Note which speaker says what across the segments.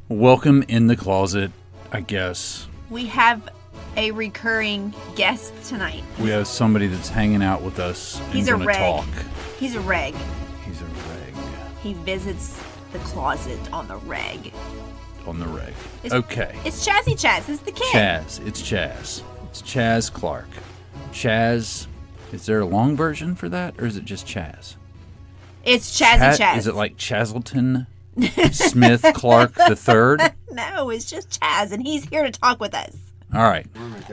Speaker 1: Welcome in the closet, I guess.
Speaker 2: We have a recurring guest tonight.
Speaker 1: We have somebody that's hanging out with us and
Speaker 2: He's a
Speaker 1: going to
Speaker 2: reg.
Speaker 1: talk.
Speaker 2: He's a reg.
Speaker 1: He's a reg.
Speaker 2: He visits the closet on the reg.
Speaker 1: On the reg. Okay.
Speaker 2: It's Chazzy Chaz. It's the kid.
Speaker 1: Chaz. It's Chaz. It's Chaz Clark. Chaz. Is there a long version for that, or is it just Chaz?
Speaker 2: It's Chazzy Chaz.
Speaker 1: Is it like Chazleton Smith Clark the Third?
Speaker 2: No, it's just Chaz, and he's here to talk with us.
Speaker 1: All right.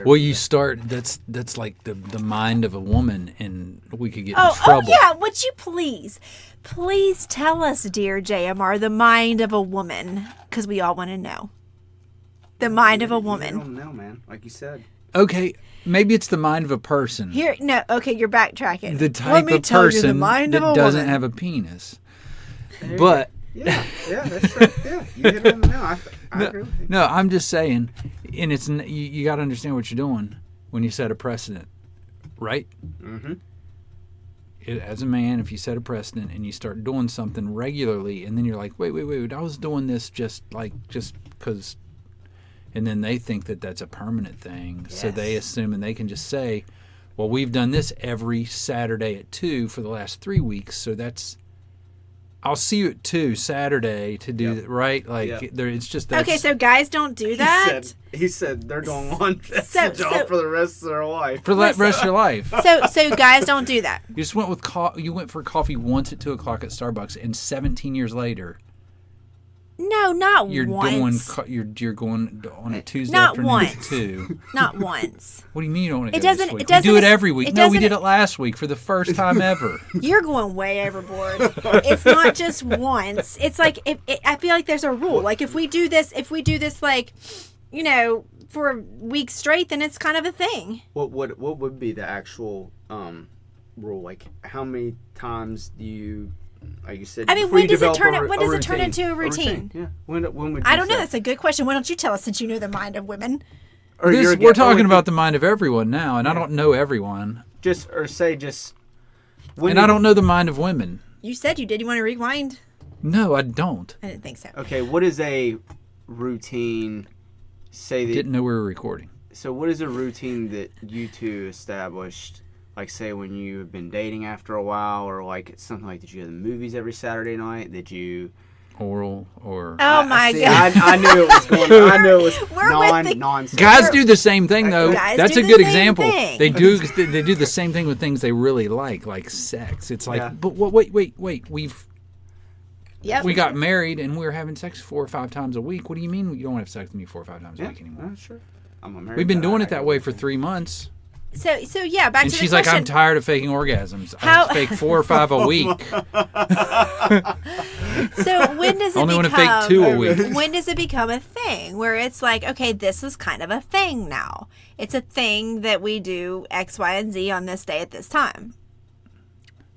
Speaker 1: Well, you start. That's like the mind of a woman, and we could get in trouble.
Speaker 2: Oh yeah. Would you please tell us, dear JMR, the mind of a woman, because we all want to know. The mind of a woman.
Speaker 3: I don't know, man. Like you said.
Speaker 1: Okay, maybe it's the mind of a person.
Speaker 2: You're backtracking.
Speaker 1: The type of person that doesn't have a penis. But
Speaker 3: yeah, that's true. Yeah, you hit it on the nail. I agree with you.
Speaker 1: No, I'm just saying, and it's you got to understand what you're doing when you set a precedent, right? Mm-hmm. As a man, if you set a precedent and you start doing something regularly, and then you're like, wait, I was doing this just because, and then they think that that's a permanent thing, yes. So they assume, and they can just say, well, we've done this every Saturday at 2 for the last 3 weeks, so that's. I'll see you at 2 Saturday to do that, right? Like, it's just that.
Speaker 2: Okay, so guys don't do that?
Speaker 3: He said they're going on job for the rest of their life.
Speaker 1: For the rest of your life.
Speaker 2: So guys don't do that.
Speaker 1: You just went you went for coffee once at 2 o'clock at Starbucks, and 17 years later.
Speaker 2: No, not
Speaker 1: you're
Speaker 2: once.
Speaker 1: You're going on a Tuesday
Speaker 2: not
Speaker 1: afternoon
Speaker 2: once.
Speaker 1: at 2.
Speaker 2: Not once.
Speaker 1: What do you mean you don't want to
Speaker 2: It
Speaker 1: go
Speaker 2: doesn't.
Speaker 1: this week?
Speaker 2: It doesn't.
Speaker 1: We do it every week. No, we did
Speaker 2: it
Speaker 1: it last week for the first time ever.
Speaker 2: You're going way overboard. It's not just once. It's like I feel like there's a rule. Like if we do this, like, for weeks straight, then it's kind of a thing.
Speaker 3: What would be the actual rule? Like how many times do you? Like you said,
Speaker 2: I mean, when does it turn into a routine?
Speaker 3: Yeah. When would you
Speaker 2: I don't know. That's a good question. Why don't you tell us, since you know the mind of women?
Speaker 1: We're talking about the mind of everyone now, and I don't know everyone. And I don't know the mind of women.
Speaker 2: You said you did. You want to rewind?
Speaker 1: No, I don't.
Speaker 2: I didn't think so.
Speaker 3: Okay, what is a routine?
Speaker 1: Didn't know we were recording.
Speaker 3: So what is a routine that you two established? Like, say, when you have been dating after a while, or like it's something like, did you go to the movies every Saturday night? Did you
Speaker 1: oral or?
Speaker 2: Oh my God!
Speaker 3: I knew it was going. I knew it was non.
Speaker 1: Guys do the same thing though. That's a good example.
Speaker 2: Thing.
Speaker 1: They do the same thing with things they really like sex. It's like, but wait. We got married and we were having sex 4 or 5 times a week. What do you mean you don't have sex with me 4 or 5 times a week anymore?
Speaker 3: Sure. I'm
Speaker 1: We've been doing it that way for 3 months.
Speaker 2: So yeah, back to the question.
Speaker 1: And she's like, I'm tired of faking orgasms. I fake 4 or 5 a week.
Speaker 2: So when does it
Speaker 1: only want to fake 2 a week?
Speaker 2: When does it become a thing where it's like, okay, this is kind of a thing now? It's a thing that we do X, Y, and Z on this day at this time.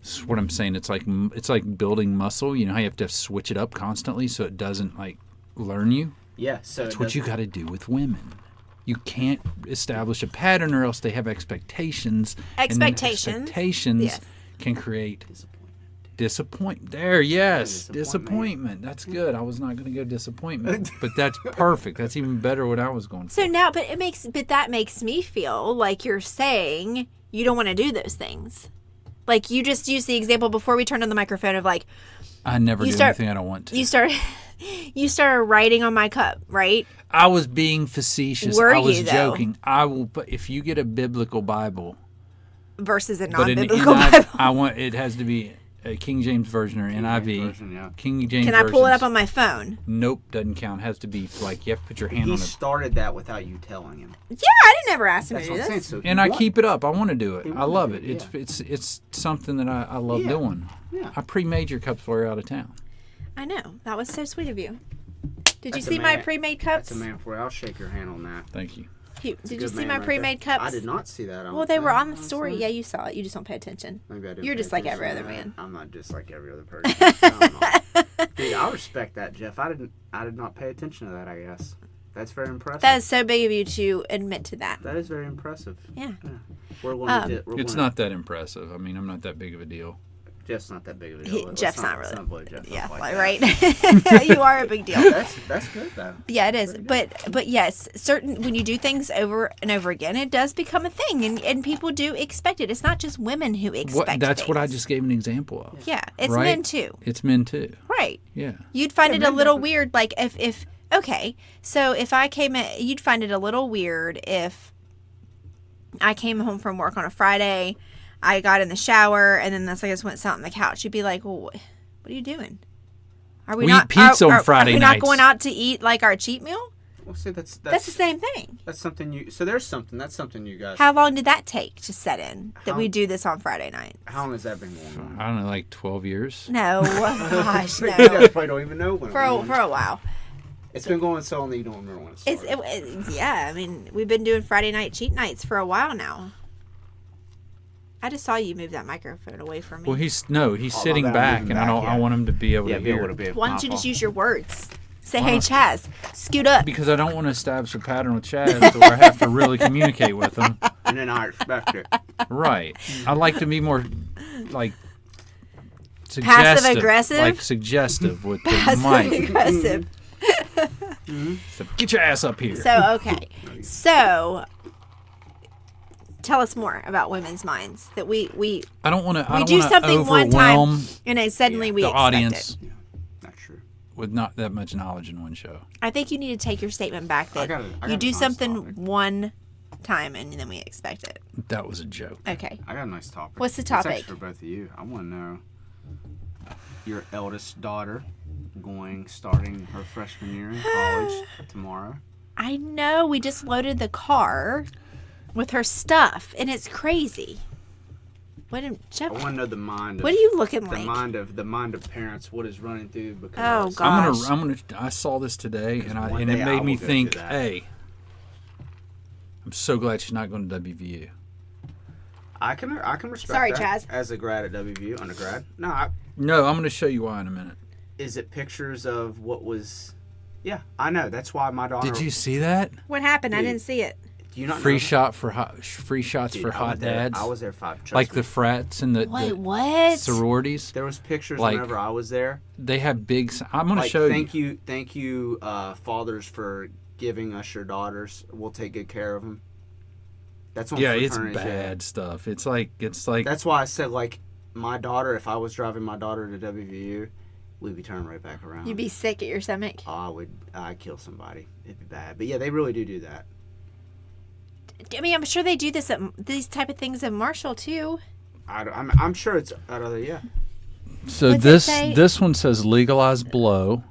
Speaker 1: That's what I'm saying. It's like building muscle. You know how you have to switch it up constantly so it doesn't like learn you?
Speaker 3: Yeah. So
Speaker 1: that's what you got to do with women. You can't establish a pattern, or else they have expectations.
Speaker 2: Expectations
Speaker 1: yes. Can create disappointment. There, yes, disappointment. That's good. I was not going to go disappointment, but that's perfect. That's even better what I was going for.
Speaker 2: So now, but that makes me feel like you're saying you don't want to do those things. Like you just used the example before we turned on the microphone of like,
Speaker 1: I never do anything I don't want to.
Speaker 2: You started writing on my cup, right?
Speaker 1: I was being facetious.
Speaker 2: I
Speaker 1: was joking. I will. But if you get a biblical Bible
Speaker 2: versus a non-biblical Bible,
Speaker 1: it has to be a King James version or NIV.
Speaker 3: Version, yeah.
Speaker 1: King James.
Speaker 2: Can I pull it up on my phone?
Speaker 1: Nope, doesn't count. It has to be like you have to put your hand on it.
Speaker 3: He started that without you telling him.
Speaker 2: Yeah, I didn't ever ask him to do this.
Speaker 3: So
Speaker 1: and I keep it up. I want to do it. I love it. It's something that I love doing.
Speaker 3: Yeah.
Speaker 1: I pre-made your cups while you're out of town.
Speaker 2: I know. That was so sweet of you. Did you see my pre-made cups?
Speaker 3: That's a man for you. I'll shake your hand on that.
Speaker 1: Thank you.
Speaker 2: Did you see my pre-made cups?
Speaker 3: I did not see that.
Speaker 2: Well, they were on the story. Yeah, you saw it. You just don't pay attention.
Speaker 3: Maybe I didn't.
Speaker 2: You're just like every other man.
Speaker 3: I'm not just like every other person. Dude, I respect that, Jeff. I did not pay attention to that, I guess. That's very impressive.
Speaker 2: That is so big of you to admit to that.
Speaker 3: That is very impressive.
Speaker 2: Yeah.
Speaker 3: We're going
Speaker 1: it's not that impressive. I mean, I'm not that big of a deal.
Speaker 3: Jeff's not that big of a deal.
Speaker 2: Jeff's not really.
Speaker 3: Let's not believe Jeff's
Speaker 2: Yeah,
Speaker 3: not
Speaker 2: right.
Speaker 3: that.
Speaker 2: You are a big deal.
Speaker 3: That's good though.
Speaker 2: Yeah, it is. But yes, when you do things over and over again, it does become a thing, and people do expect it. It's not just women who expect.
Speaker 1: That's what I
Speaker 2: things.
Speaker 1: just gave an example of.
Speaker 2: Yeah, it's
Speaker 1: right?
Speaker 2: men too.
Speaker 1: It's men too.
Speaker 2: Right.
Speaker 1: Yeah.
Speaker 2: You'd find it a little weird, like if okay, so if I came in, you'd find it a little weird if I came home from work on a Friday, I got in the shower, and then I just went sat on the couch. You'd be like, well, what are you doing? Are we not
Speaker 1: eat pizza on Friday
Speaker 2: Are we
Speaker 1: nights.
Speaker 2: not going out to eat like our cheat meal?
Speaker 3: Well, see, that's
Speaker 2: the same thing.
Speaker 3: That's something you. So there's something. That's something you guys.
Speaker 2: How long did that take to set in that we do this on Friday night?
Speaker 3: How long has that been going on?
Speaker 1: I don't know, like 12 years.
Speaker 2: No, gosh,
Speaker 3: You guys
Speaker 2: no.
Speaker 3: probably don't even know when.
Speaker 2: For a while.
Speaker 3: It's been going so long that you don't remember when it started.
Speaker 2: Yeah. I mean, we've been doing Friday night cheat nights for a while now. I just saw you move that microphone away from me.
Speaker 1: Well, he's sitting
Speaker 3: I'm
Speaker 1: back,
Speaker 3: moving
Speaker 1: and
Speaker 3: back,
Speaker 1: I want him to be able to
Speaker 3: be
Speaker 1: hear.
Speaker 3: able to be.
Speaker 2: Why don't you just use your words? Say, hey, Chaz, scoot up.
Speaker 1: Because I don't want to establish a pattern with Chaz to where I have to really communicate with him.
Speaker 3: And then I expect it.
Speaker 1: Right. I like to be more like suggestive,
Speaker 2: Passive-aggressive?
Speaker 1: like suggestive with the
Speaker 2: Passive
Speaker 1: mic.
Speaker 2: aggressive.
Speaker 1: So, get your ass up here.
Speaker 2: So, okay. So, tell us more about women's minds that we
Speaker 1: I don't want to.
Speaker 2: we do something one time and then suddenly we
Speaker 1: the
Speaker 2: expect
Speaker 1: audience
Speaker 2: it.
Speaker 3: Yeah, not true.
Speaker 1: with not that much knowledge in one show.
Speaker 2: I think you need to take your statement back that
Speaker 3: I got
Speaker 2: you
Speaker 3: a
Speaker 2: do
Speaker 3: nice
Speaker 2: something
Speaker 3: topic.
Speaker 2: one time and then we expect it.
Speaker 1: That was a joke.
Speaker 2: Okay.
Speaker 3: I got a nice topic.
Speaker 2: What's the
Speaker 3: It's
Speaker 2: topic?
Speaker 3: actually for both of you. I want to know your eldest daughter starting her freshman year in college tomorrow.
Speaker 2: I know we just loaded the car with her stuff and it's crazy. What did Jeff?
Speaker 3: I want to know the mind. Of,
Speaker 2: What are you looking
Speaker 3: the
Speaker 2: like?
Speaker 3: mind of parents. What is running through?
Speaker 2: Oh,
Speaker 3: Because
Speaker 2: God.
Speaker 1: I'm gonna. I saw this today, and
Speaker 3: one
Speaker 1: it
Speaker 3: day I
Speaker 1: made me
Speaker 3: will go
Speaker 1: think.
Speaker 3: through that.
Speaker 1: Hey, I'm so glad she's not going to WVU.
Speaker 3: I can respect
Speaker 2: Sorry,
Speaker 3: that
Speaker 2: Chaz.
Speaker 3: as a grad at WVU, undergrad. No,
Speaker 1: No, I'm going to show you why in a minute.
Speaker 3: is it pictures of what was? Yeah, I know. That's why my daughter.
Speaker 1: Did you see that?
Speaker 2: What happened? I
Speaker 3: Dude.
Speaker 2: didn't see it.
Speaker 3: Do you not
Speaker 1: Free
Speaker 3: know?
Speaker 1: shot for free shots
Speaker 3: Dude,
Speaker 1: for
Speaker 3: I
Speaker 1: hot
Speaker 3: was there-
Speaker 1: dads.
Speaker 3: I was there 5. Trust
Speaker 1: like
Speaker 3: me.
Speaker 1: the frats and the
Speaker 2: Wait, what?
Speaker 1: sororities.
Speaker 3: There was pictures
Speaker 1: like-
Speaker 3: whenever I was there.
Speaker 1: They have big. I'm going to
Speaker 3: Like,
Speaker 1: show
Speaker 3: thank you, fathers, for giving us your daughters. We'll take good care of them. That's on
Speaker 1: Yeah, it's
Speaker 3: fraternities, yeah.
Speaker 1: bad stuff. It's like
Speaker 3: That's why I said, like, my daughter. If I was driving my daughter to WVU, we'd be turning right back around.
Speaker 2: You'd be sick at your stomach.
Speaker 3: I'd kill somebody. It'd be bad. But yeah, they really do that.
Speaker 2: I mean, I'm sure they do these type of things at Marshall too.
Speaker 3: I'm sure it's at other. Yeah.
Speaker 1: so.
Speaker 2: What's it say?
Speaker 1: This one says legalize blow.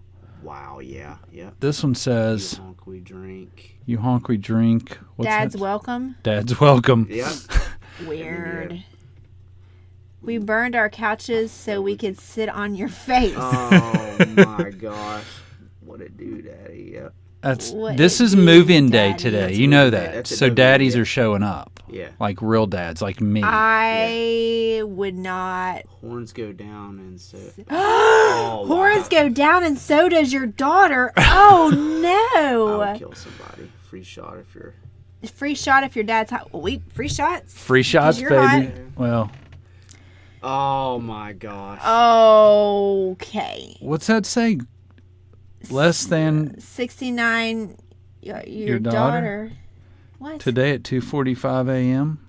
Speaker 3: Wow. Yeah. Yeah.
Speaker 1: This one
Speaker 3: You
Speaker 1: says
Speaker 3: honk, we drink.
Speaker 1: you honk, we drink. What's
Speaker 2: Dad's
Speaker 1: that?
Speaker 2: welcome.
Speaker 1: Dad's welcome.
Speaker 3: Yeah.
Speaker 2: Weird. We burned our couches so we could sit on your face.
Speaker 3: Oh my gosh. What a do, Daddy. Yep.
Speaker 1: This is
Speaker 2: it do,
Speaker 1: move-in day
Speaker 2: Daddy?
Speaker 1: today.
Speaker 3: That's
Speaker 1: You
Speaker 3: a
Speaker 1: know
Speaker 3: move-in day.
Speaker 1: that.
Speaker 3: That's a
Speaker 1: So
Speaker 3: move-in
Speaker 1: daddies
Speaker 3: day.
Speaker 1: are showing up.
Speaker 3: Yeah.
Speaker 1: Like real dads, like me.
Speaker 2: I would not.
Speaker 3: Horns go down and so.
Speaker 2: Horns go down, and so does your daughter. Oh
Speaker 3: I would
Speaker 2: no!
Speaker 3: kill somebody. Free shot if you're.
Speaker 2: Free shot if your dad's hot. Free shots.
Speaker 1: Free shots,
Speaker 2: you're
Speaker 1: baby.
Speaker 2: hot.
Speaker 1: Well,
Speaker 3: Oh my gosh.
Speaker 2: Okay.
Speaker 1: what's that say? Less than
Speaker 2: 69. Your
Speaker 1: daughter?
Speaker 2: daughter. What?
Speaker 1: today at 2:45 a.m.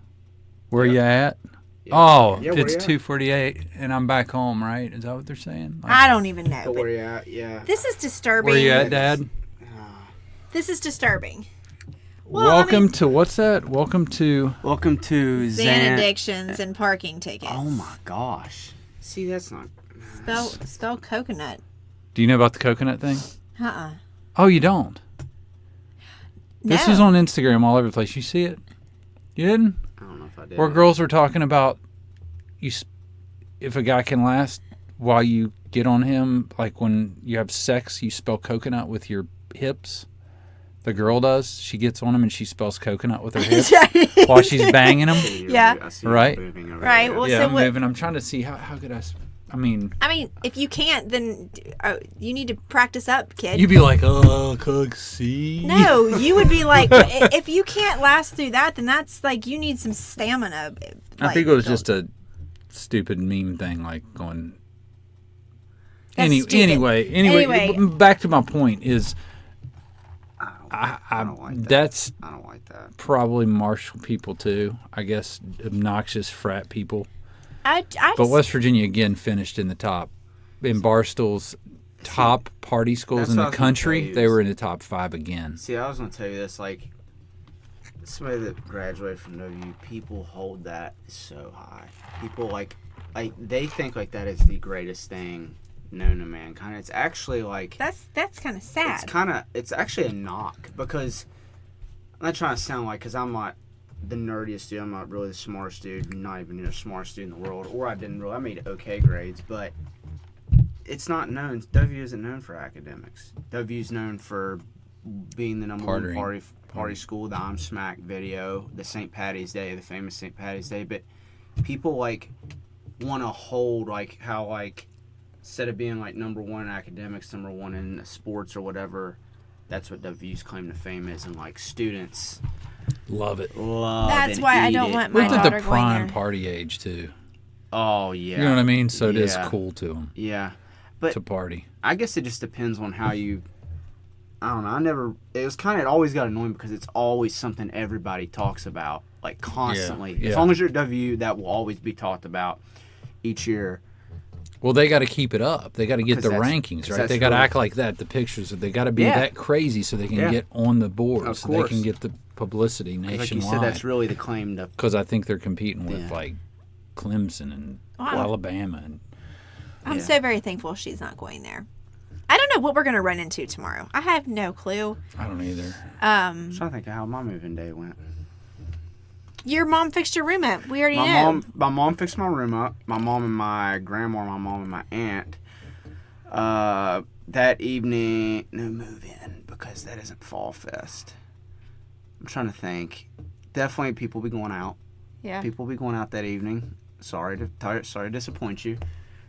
Speaker 1: Where you at?
Speaker 3: Yeah.
Speaker 1: Oh,
Speaker 3: Yeah, where
Speaker 1: it's
Speaker 3: you at?
Speaker 1: 2:48, and I'm back home. Right? Is that what they're saying? Like,
Speaker 2: I don't even know.
Speaker 3: But
Speaker 2: But
Speaker 3: where you at? Yeah.
Speaker 2: this is disturbing.
Speaker 1: where you at, Dad?
Speaker 2: This is disturbing. Well,
Speaker 1: Welcome to what's that? Welcome to.
Speaker 3: Welcome to
Speaker 2: Xan addictions and parking tickets.
Speaker 3: Oh my gosh. See, that's not.
Speaker 2: Spell coconut.
Speaker 1: Do you know about the coconut thing?
Speaker 2: Uh-uh.
Speaker 1: Oh, you don't. This
Speaker 2: No.
Speaker 1: is on Instagram all over the place. You see it? You didn't?
Speaker 3: I don't know if I did.
Speaker 1: Where girls were talking about if a guy can last while you get on him, like when you have sex, you spell coconut with your hips. The girl does. She gets on him and she spells coconut with her hips while she's banging him.
Speaker 2: Yeah.
Speaker 3: I see you
Speaker 1: Right.
Speaker 3: moving over
Speaker 2: Right,
Speaker 3: there.
Speaker 2: well,
Speaker 1: Yeah,
Speaker 2: so
Speaker 1: I'm
Speaker 2: what-
Speaker 1: moving. I'm trying to see how could I. I mean,
Speaker 2: if you can't, then you need to practice up, kid.
Speaker 1: you'd be like, oh, cook, see.
Speaker 2: No, you would be like, if you can't last through that, then that's like you need some stamina.
Speaker 1: I think it was just a stupid meme thing like going.
Speaker 2: That's stupid.
Speaker 1: Anyway, back to my point is.
Speaker 3: I don't like that.
Speaker 1: That's
Speaker 3: I don't like that.
Speaker 1: probably Marshall people too. I guess obnoxious frat people.
Speaker 2: But
Speaker 1: West Virginia again finished in the top in Barstool's top party schools in the country. They were in the top 5 again.
Speaker 3: See, I was gonna tell you this. Like somebody that graduated from WU, people hold that so high. People like they think like that is the greatest thing known to mankind. It's actually like
Speaker 2: that's kind of sad.
Speaker 3: It's actually a knock because I'm not trying to sound like because I'm not the nerdiest dude. I'm not really the smartest dude. Not even the smartest dude in the world. Or I made okay grades, but it's not known. W isn't known for academics. W's known for being the number one party school. The I'm Smack video, the St. Patty's Day, the famous St. Patty's Day. But people like want to hold like how like. Instead of being like number one in academics, number one in sports or whatever, that's what W's claim to fame is, and like students
Speaker 1: love it.
Speaker 2: That's why I don't want my daughter
Speaker 1: at the
Speaker 2: going
Speaker 1: prime
Speaker 2: there.
Speaker 1: party age too.
Speaker 3: Oh yeah,
Speaker 1: you know what I mean. So it is cool to them.
Speaker 3: Yeah, but
Speaker 1: to party.
Speaker 3: I guess it just depends on how you. I don't know. It always got annoying because it's always something everybody talks about, like constantly.
Speaker 1: Yeah.
Speaker 3: As long as you're at W, that will always be talked about each year.
Speaker 1: Well, they got to keep it up. They got to get the rankings, right? They got to act like that. The pictures, they got to be that crazy so they can get on the board, so they can get the publicity nationwide.
Speaker 3: Like you said, that's really the claim to.
Speaker 1: Because I think they're competing with like Clemson and Alabama. And
Speaker 2: I'm so very thankful she's not going there. I don't know what we're going to run into tomorrow. I have no clue.
Speaker 1: I don't either.
Speaker 3: I'm trying to think of how my moving day went.
Speaker 2: Your mom fixed your room up. We already know.
Speaker 3: My mom fixed my room up. My mom and my grandma, my mom and my aunt. That evening, no move-in because that isn't Fall Fest. I'm trying to think. Definitely people be going out.
Speaker 2: Yeah.
Speaker 3: People be going out that evening. Sorry to disappoint you.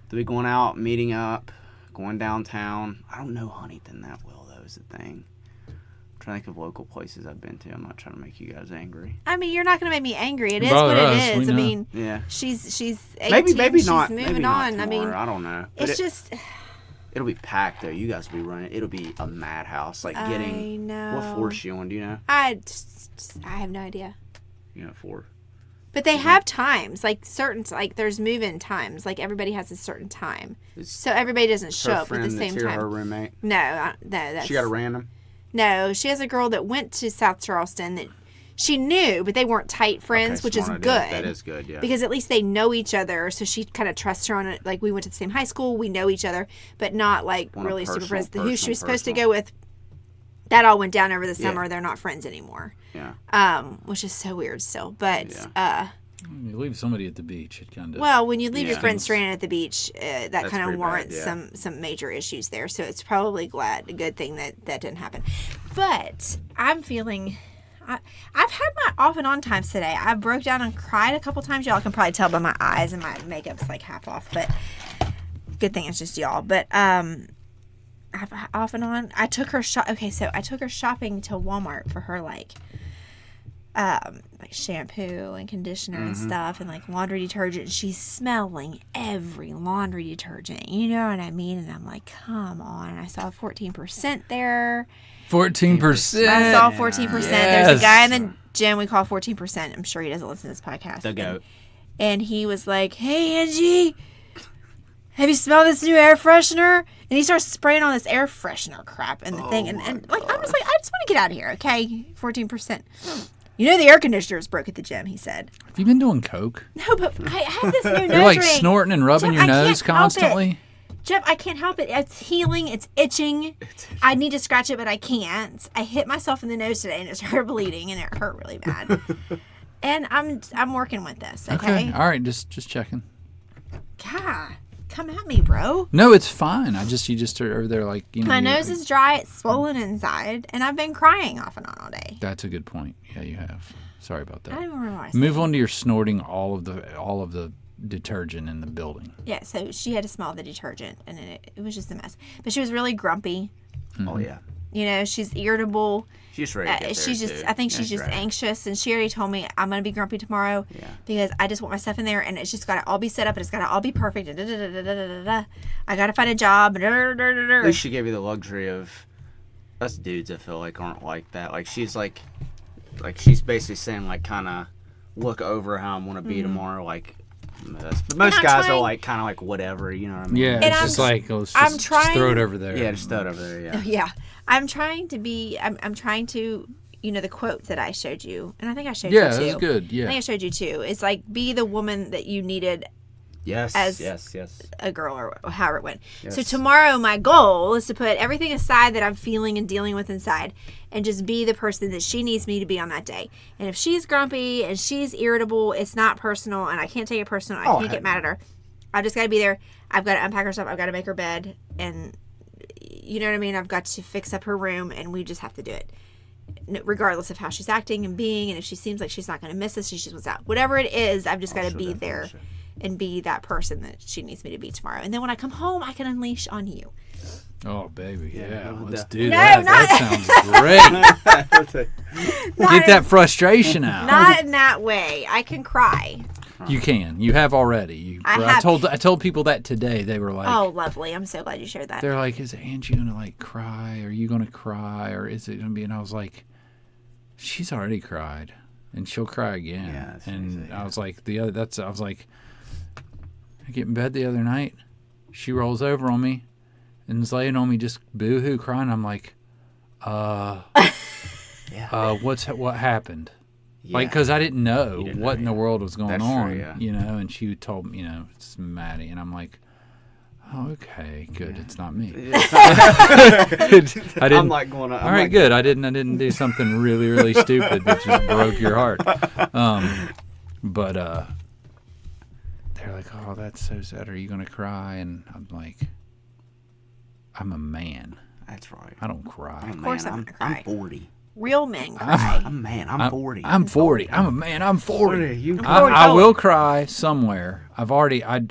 Speaker 3: They'll be going out, meeting up, going downtown. I don't know Huntington that well, though, is the thing. I'm trying to think of local places I've been to. I'm not trying to make you guys angry.
Speaker 2: I mean, you're not going to make me angry. It is what it is. I mean, she's 18.
Speaker 3: Maybe
Speaker 2: she's
Speaker 3: not.
Speaker 2: moving
Speaker 3: maybe
Speaker 2: on.
Speaker 3: Not
Speaker 2: I mean,
Speaker 3: I don't know.
Speaker 2: It's just.
Speaker 3: It'll be packed though. You guys will be running. It'll be a madhouse. Like getting.
Speaker 2: I know.
Speaker 3: What floor is she on? Do you know?
Speaker 2: I have no idea.
Speaker 3: You know, 4.
Speaker 2: But they have times, like certain, like there's move-in times. Like everybody has a certain time, so everybody doesn't show up at the same time.
Speaker 3: Her roommate.
Speaker 2: No, that's.
Speaker 3: She got a random.
Speaker 2: No, she has a girl that went to South Charleston that she knew, but they weren't tight friends, which is good.
Speaker 3: That is good, yeah.
Speaker 2: Because at least they know each other, so she kind of trusts her on it. Like we went to the same high school, we know each other, but not like really super friends. Who she was supposed to go with, that all went down over the summer. They're not friends anymore.
Speaker 3: Yeah.
Speaker 2: Which is so weird still, but
Speaker 1: you leave somebody at the beach, it kind of.
Speaker 2: Well, when you leave your friend stranded at the beach, that kind of warrants
Speaker 3: bad,
Speaker 2: some major issues there. So it's probably a good thing that didn't happen. But I'm feeling, I've had my off and on times today. I broke down and cried a couple times. Y'all can probably tell by my eyes and my makeup's like half off. But good thing it's just y'all. But I've off and on. I took her I took her shopping to Walmart for her like shampoo and conditioner and stuff and like laundry detergent. She's smelling every laundry detergent, you know what I mean? And I'm like, come on. And I saw 14% there.
Speaker 1: 14%.
Speaker 2: I saw 14%. Yes. There's a guy in the gym we call 14%. I'm sure he doesn't listen to this podcast.
Speaker 3: The goat.
Speaker 2: And he was like, hey, Angie, have you smelled this new air freshener? And he starts spraying all this air freshener crap in the thing. And like, I'm just like, I just want to get out of here, okay? 14%. You know the air conditioner is broke at the gym, he said.
Speaker 1: Have you been doing coke?
Speaker 2: No, but I have this new nose ring.
Speaker 1: You're like snorting and rubbing
Speaker 2: Jeff,
Speaker 1: your nose constantly?
Speaker 2: Jeff, I can't help it. It's healing. It's itching. I need to scratch it, but I can't. I hit myself in the nose today, and it started bleeding, and it hurt really bad. And I'm working with this, okay?
Speaker 1: All right, just checking.
Speaker 2: God, come at me, bro.
Speaker 1: No, it's fine. You just are over there like, you know.
Speaker 2: My nose is dry. It's swollen inside, and I've been crying off and on all day.
Speaker 1: That's a good point. Yeah, you have. Sorry about that.
Speaker 2: I don't even realize.
Speaker 1: Move on to your snorting all of the detergent in the building.
Speaker 2: Yeah, so she had to smell the detergent, and it was just a mess. But she was really grumpy.
Speaker 3: Oh yeah.
Speaker 2: You know, she's irritable.
Speaker 3: She's ready to get there,
Speaker 2: She's just,
Speaker 3: too.
Speaker 2: I think she's
Speaker 3: That's
Speaker 2: just
Speaker 3: right.
Speaker 2: anxious, and she already told me I'm gonna be grumpy tomorrow because I just want my stuff in there, and it's just gotta all be set up, and it's gotta all be perfect. I gotta find a job.
Speaker 3: At least she gave you the luxury of us dudes. I feel like aren't like that. Like she's she's basically saying like kind of look over how I'm gonna be tomorrow. Like but most guys are like kind of like whatever, you know what I mean?
Speaker 1: Yeah,
Speaker 2: And
Speaker 1: it's
Speaker 2: I'm-
Speaker 1: just like let's
Speaker 2: I'm
Speaker 1: just
Speaker 2: trying-
Speaker 1: throw it over there.
Speaker 3: Yeah, just throw it over there. Yeah.
Speaker 2: Yeah, I'm trying to be. I'm trying to. You know the quote that I showed you, and I think I showed
Speaker 1: Yeah,
Speaker 2: you too.
Speaker 1: that's good.
Speaker 2: I
Speaker 1: Yeah.
Speaker 2: think I showed you too. It's like be the woman that you needed
Speaker 3: Yes.
Speaker 2: As-
Speaker 3: yes.
Speaker 2: a girl or however it went. So
Speaker 3: Yes.
Speaker 2: tomorrow my goal is to put everything aside that I'm feeling and dealing with inside and just be the person that she needs me to be on that day. And if she's grumpy and she's irritable, it's not personal and I can't take it personal. I can't
Speaker 3: heck
Speaker 2: get mad at her. I've just got to be there. I've got to unpack her stuff. I've got to make her bed and you know what I mean? I've got to fix up her room and we just have to do it. Regardless of how she's acting and being and if she seems like she's not going to miss us, she just wants out. Whatever it is, I've just got to be there. And be that person that she needs me to be tomorrow. And then when I come home, I can unleash on you.
Speaker 1: Oh, baby, yeah,
Speaker 3: no,
Speaker 1: let's
Speaker 3: that-
Speaker 1: do
Speaker 2: No,
Speaker 1: that.
Speaker 2: not-
Speaker 1: That sounds great. Get that frustration out.
Speaker 2: Not in that way. I can cry.
Speaker 1: You can. You have already.
Speaker 2: I
Speaker 1: I
Speaker 2: have-
Speaker 1: told people that today. They were like,
Speaker 2: Oh, lovely. I'm so glad you shared that.
Speaker 1: they're like, is Angie gonna like cry? Are you gonna cry? Or is it gonna be? And I was like, she's already cried, and she'll cry again.
Speaker 3: Yeah, that's
Speaker 1: and
Speaker 3: crazy,
Speaker 1: I was like, I was like, I get in bed the other night. She rolls over on me and is laying on me, just boo-hoo crying. I'm like, what happened? Like, because I didn't know
Speaker 3: didn't
Speaker 1: what
Speaker 3: know,
Speaker 1: in the world was going
Speaker 3: That's
Speaker 1: on,
Speaker 3: true, yeah.
Speaker 1: you know. And she told me, you know, it's Maddie, and I'm like, oh, okay, good, it's not me. I didn't.
Speaker 3: I'm like going.
Speaker 1: all right, good. I didn't do something really, really stupid that just broke your heart. But they're like, oh, that's so sad. Are you gonna cry? And I'm like, I'm a man.
Speaker 3: That's right.
Speaker 1: I don't cry.
Speaker 3: I'm a
Speaker 2: course
Speaker 3: man.
Speaker 2: I'm gonna cry.
Speaker 3: I'm 40.
Speaker 2: Real men cry.
Speaker 3: I'm a man. I'm 40.
Speaker 1: I'm 40. I'm a man. I'm 40.
Speaker 3: You
Speaker 1: I will cry somewhere. I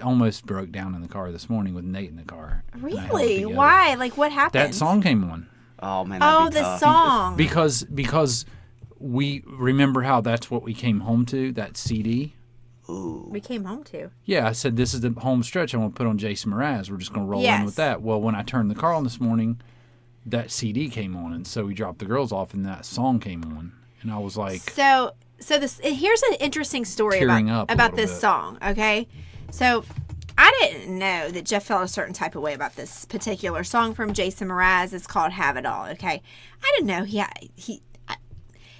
Speaker 1: almost broke down in the car this morning with Nate in the car. and I held it
Speaker 2: Really?
Speaker 1: together.
Speaker 2: Why? Like, what happened?
Speaker 1: That song came on.
Speaker 3: Oh man.
Speaker 2: Oh,
Speaker 3: That'd be
Speaker 2: the
Speaker 3: tough.
Speaker 2: song.
Speaker 1: Because we remember how that's what we came home to, that CD.
Speaker 3: Ooh.
Speaker 2: We came home to.
Speaker 1: Yeah, I said this is the home stretch. I'm gonna put on Jason Mraz. We're just gonna roll in
Speaker 2: Yes.
Speaker 1: with that. Well, when I turned the car on this morning, that CD came on, and so we dropped the girls off, and that song came on, and I was like,
Speaker 2: So this here's an interesting story
Speaker 1: Tearing up a
Speaker 2: about
Speaker 1: little
Speaker 2: this
Speaker 1: bit.
Speaker 2: song. Okay, so I didn't know that Jeff felt a certain type of way about this particular song from Jason Mraz. It's called "Have It All." Okay, I didn't know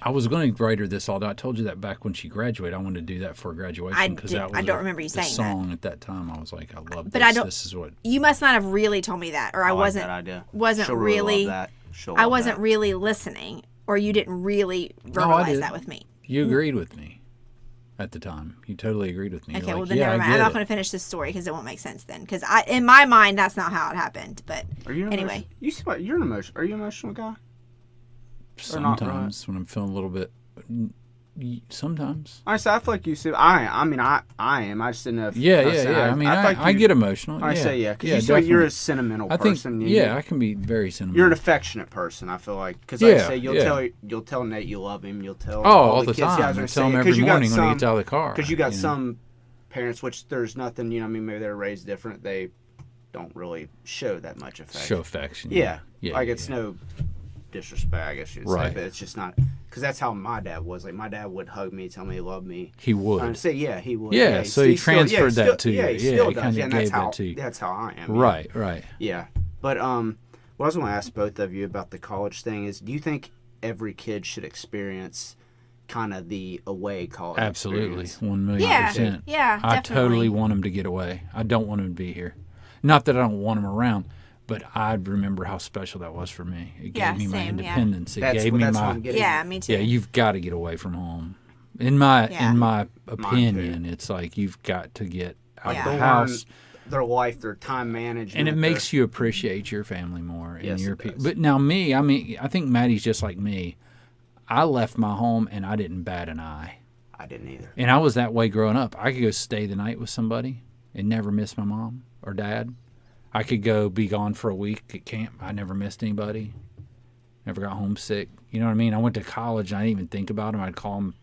Speaker 1: I was going to write her this all day. I told you that back when she graduated, I wanted to do that for graduation because that was
Speaker 2: I don't remember you
Speaker 1: the
Speaker 2: saying
Speaker 1: song at that time. I was like, I love
Speaker 2: But
Speaker 1: this.
Speaker 2: I don't-
Speaker 1: This is what.
Speaker 2: You must not have really told me that, or I
Speaker 3: like
Speaker 2: wasn't
Speaker 3: that idea.
Speaker 2: wasn't
Speaker 3: She'll
Speaker 2: really.
Speaker 3: love that. She'll
Speaker 2: I
Speaker 3: love
Speaker 2: wasn't
Speaker 3: that.
Speaker 2: really listening, or you didn't really verbalize
Speaker 1: did.
Speaker 2: that with me.
Speaker 1: You agreed with me at the time. You totally agreed with me. You're
Speaker 2: Okay, well
Speaker 1: like,
Speaker 2: then
Speaker 1: yeah,
Speaker 2: never
Speaker 1: I
Speaker 2: mind. I'm
Speaker 1: get
Speaker 2: not
Speaker 1: it.
Speaker 2: going to finish this story because it won't make sense then. Because in my mind, that's not how it happened. But
Speaker 3: Are you
Speaker 2: anyway,
Speaker 3: You seem like you're an emotional. Are you an emotional guy? Or not
Speaker 1: Sometimes when I'm feeling a little bit. Sometimes.
Speaker 3: Honestly, I feel like you said I mean I am. I just didn't know. If,
Speaker 1: Yeah,
Speaker 3: I was
Speaker 1: yeah,
Speaker 3: saying,
Speaker 1: yeah. I mean,
Speaker 3: feel like
Speaker 1: I
Speaker 3: you-
Speaker 1: get emotional.
Speaker 3: I
Speaker 1: yeah.
Speaker 3: say yeah, because
Speaker 1: yeah,
Speaker 3: you seem like you're a
Speaker 1: definitely.
Speaker 3: sentimental
Speaker 1: I think,
Speaker 3: person.
Speaker 1: yeah, I can be very sentimental.
Speaker 3: You're an affectionate person. I feel like because
Speaker 1: Yeah,
Speaker 3: like I say
Speaker 1: yeah.
Speaker 3: you'll tell Nate you love him. You'll tell
Speaker 1: all the
Speaker 3: kids
Speaker 1: time.
Speaker 3: guys
Speaker 1: I
Speaker 3: are
Speaker 1: tell him
Speaker 3: saying-
Speaker 1: every
Speaker 3: 'cause you got
Speaker 1: morning when he
Speaker 3: some-
Speaker 1: gets out of the car.
Speaker 3: Because you got
Speaker 1: know.
Speaker 3: some parents, which there's nothing, you know, what I mean, maybe they're raised different. They don't really show that much affection.
Speaker 1: Show affection.
Speaker 3: Yeah.
Speaker 1: Yeah.
Speaker 3: Like
Speaker 1: yeah,
Speaker 3: it's
Speaker 1: yeah.
Speaker 3: no disrespect, I guess you'd say,
Speaker 1: Right.
Speaker 3: but it's just not because that's how my dad was. Like my dad would hug me, tell me he loved me.
Speaker 1: He would.
Speaker 3: And say, yeah, he would.
Speaker 1: Yeah, so he transferred that to you.
Speaker 3: Yeah, he
Speaker 1: Yeah,
Speaker 3: still
Speaker 1: he
Speaker 3: does.
Speaker 1: kinda
Speaker 3: Yeah, and
Speaker 1: gave
Speaker 3: that's
Speaker 1: that
Speaker 3: how
Speaker 1: to you.
Speaker 3: that's how I am. yeah.
Speaker 1: Right, right.
Speaker 3: Yeah, but what I was going to ask both of you about the college thing is, do you think every kid should experience kind of the away college?
Speaker 1: Absolutely.
Speaker 3: experience?
Speaker 1: 1,000,000%.
Speaker 2: yeah,
Speaker 1: I
Speaker 2: definitely.
Speaker 1: totally want him to get away. I don't want him to be here. Not that I don't want him around, but I remember how special that was for me. It
Speaker 2: Yeah,
Speaker 1: gave me my
Speaker 2: same, yeah.
Speaker 1: independence. It
Speaker 3: That's
Speaker 1: gave
Speaker 3: what
Speaker 1: me
Speaker 3: that's what
Speaker 1: my
Speaker 3: I'm getting.
Speaker 2: Yeah,
Speaker 3: at.
Speaker 2: me too.
Speaker 1: Yeah, you've got to get away from home. In my
Speaker 2: Yeah.
Speaker 1: opinion, it's like you've got to get out
Speaker 2: Yeah.
Speaker 1: of the
Speaker 3: Learn
Speaker 1: house.
Speaker 3: their life, their time management,
Speaker 1: And it
Speaker 3: their-
Speaker 1: makes you appreciate your family more and
Speaker 3: Yes,
Speaker 1: your
Speaker 3: it
Speaker 1: people.
Speaker 3: does.
Speaker 1: But now me, I mean, I think Maddie's just like me. I left my home and I didn't bat an eye.
Speaker 3: I didn't either.
Speaker 1: And I was that way growing up. I could go stay the night with somebody and never miss my mom or dad. I could go be gone for a week at camp. I never missed anybody. Never got homesick. You know what I mean? I went to college. And I didn't even think about him. I'd call him.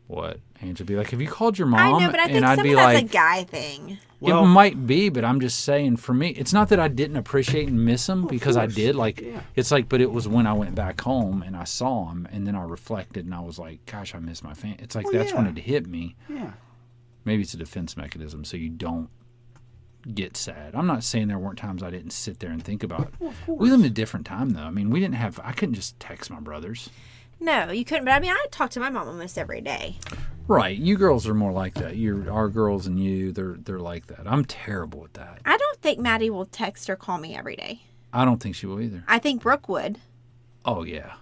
Speaker 1: What? Angie would be like, have you called your mom?
Speaker 2: I know, but I think
Speaker 1: and I'd
Speaker 2: some
Speaker 1: be
Speaker 2: of that's
Speaker 1: like,
Speaker 2: a guy thing.
Speaker 3: Well,
Speaker 1: it might be, but I'm just saying for me, it's not that I didn't appreciate and miss him because I did. Like, it's like, but it was when I went back home and I saw him and then I reflected and I was like, gosh, I miss my family. It's like, that's when it hit me.
Speaker 3: Yeah.
Speaker 1: Maybe it's a defense mechanism so you don't get sad. I'm not saying there weren't times I didn't sit there and think about it.
Speaker 3: Well, of course.
Speaker 1: We lived in a different time though. I mean, I couldn't just text my brothers.
Speaker 2: No, you couldn't. But I mean, I talk to my mom almost every day.
Speaker 1: Right. You girls are more like that. Our girls and you, they're like that. I'm terrible at that.
Speaker 2: I don't think Maddie will text or call me every day.
Speaker 1: I don't think she will either.
Speaker 2: I think Brooke would.
Speaker 1: Oh, yeah.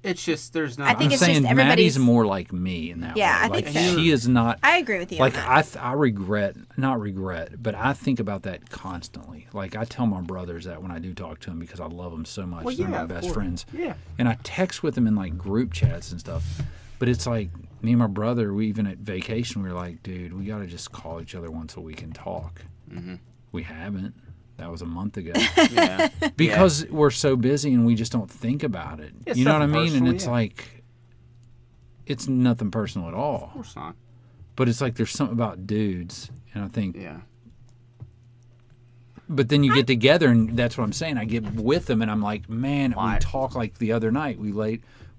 Speaker 3: It's just, there's not.
Speaker 2: I think
Speaker 1: I'm
Speaker 2: it's
Speaker 1: saying
Speaker 2: just everybody's
Speaker 1: Maddie's more like me in that way.
Speaker 2: Yeah, I
Speaker 1: like,
Speaker 2: think so.
Speaker 1: she is not.
Speaker 2: I agree with you.
Speaker 1: Like,
Speaker 2: on that.
Speaker 1: I not regret, but I think about that constantly. Like, I tell my brothers that when I do talk to them because I love them so much.
Speaker 3: Well,
Speaker 1: They're
Speaker 3: yeah,
Speaker 1: my
Speaker 3: of
Speaker 1: best
Speaker 3: course.
Speaker 1: friends.
Speaker 3: Yeah.
Speaker 1: And I text with them in, like, group chats and stuff. But it's like, me and my brother, we even at vacation, we were like, dude, we got to just call each other once a week and talk. Mm-hmm. We haven't. That was a month ago.
Speaker 3: Yeah.
Speaker 1: Because we're so busy and we just don't think about it.
Speaker 3: It's
Speaker 1: You know what I
Speaker 3: nothing
Speaker 1: mean? And
Speaker 3: personal,
Speaker 1: it's
Speaker 3: yeah.
Speaker 1: like, it's nothing personal at all.
Speaker 3: Of course not.
Speaker 1: But it's like there's something about dudes, and I think.
Speaker 3: Yeah.
Speaker 1: But then you get together, and that's what I'm saying. I get with them, and I'm like, man, we
Speaker 3: Why?
Speaker 1: talk like the other night. We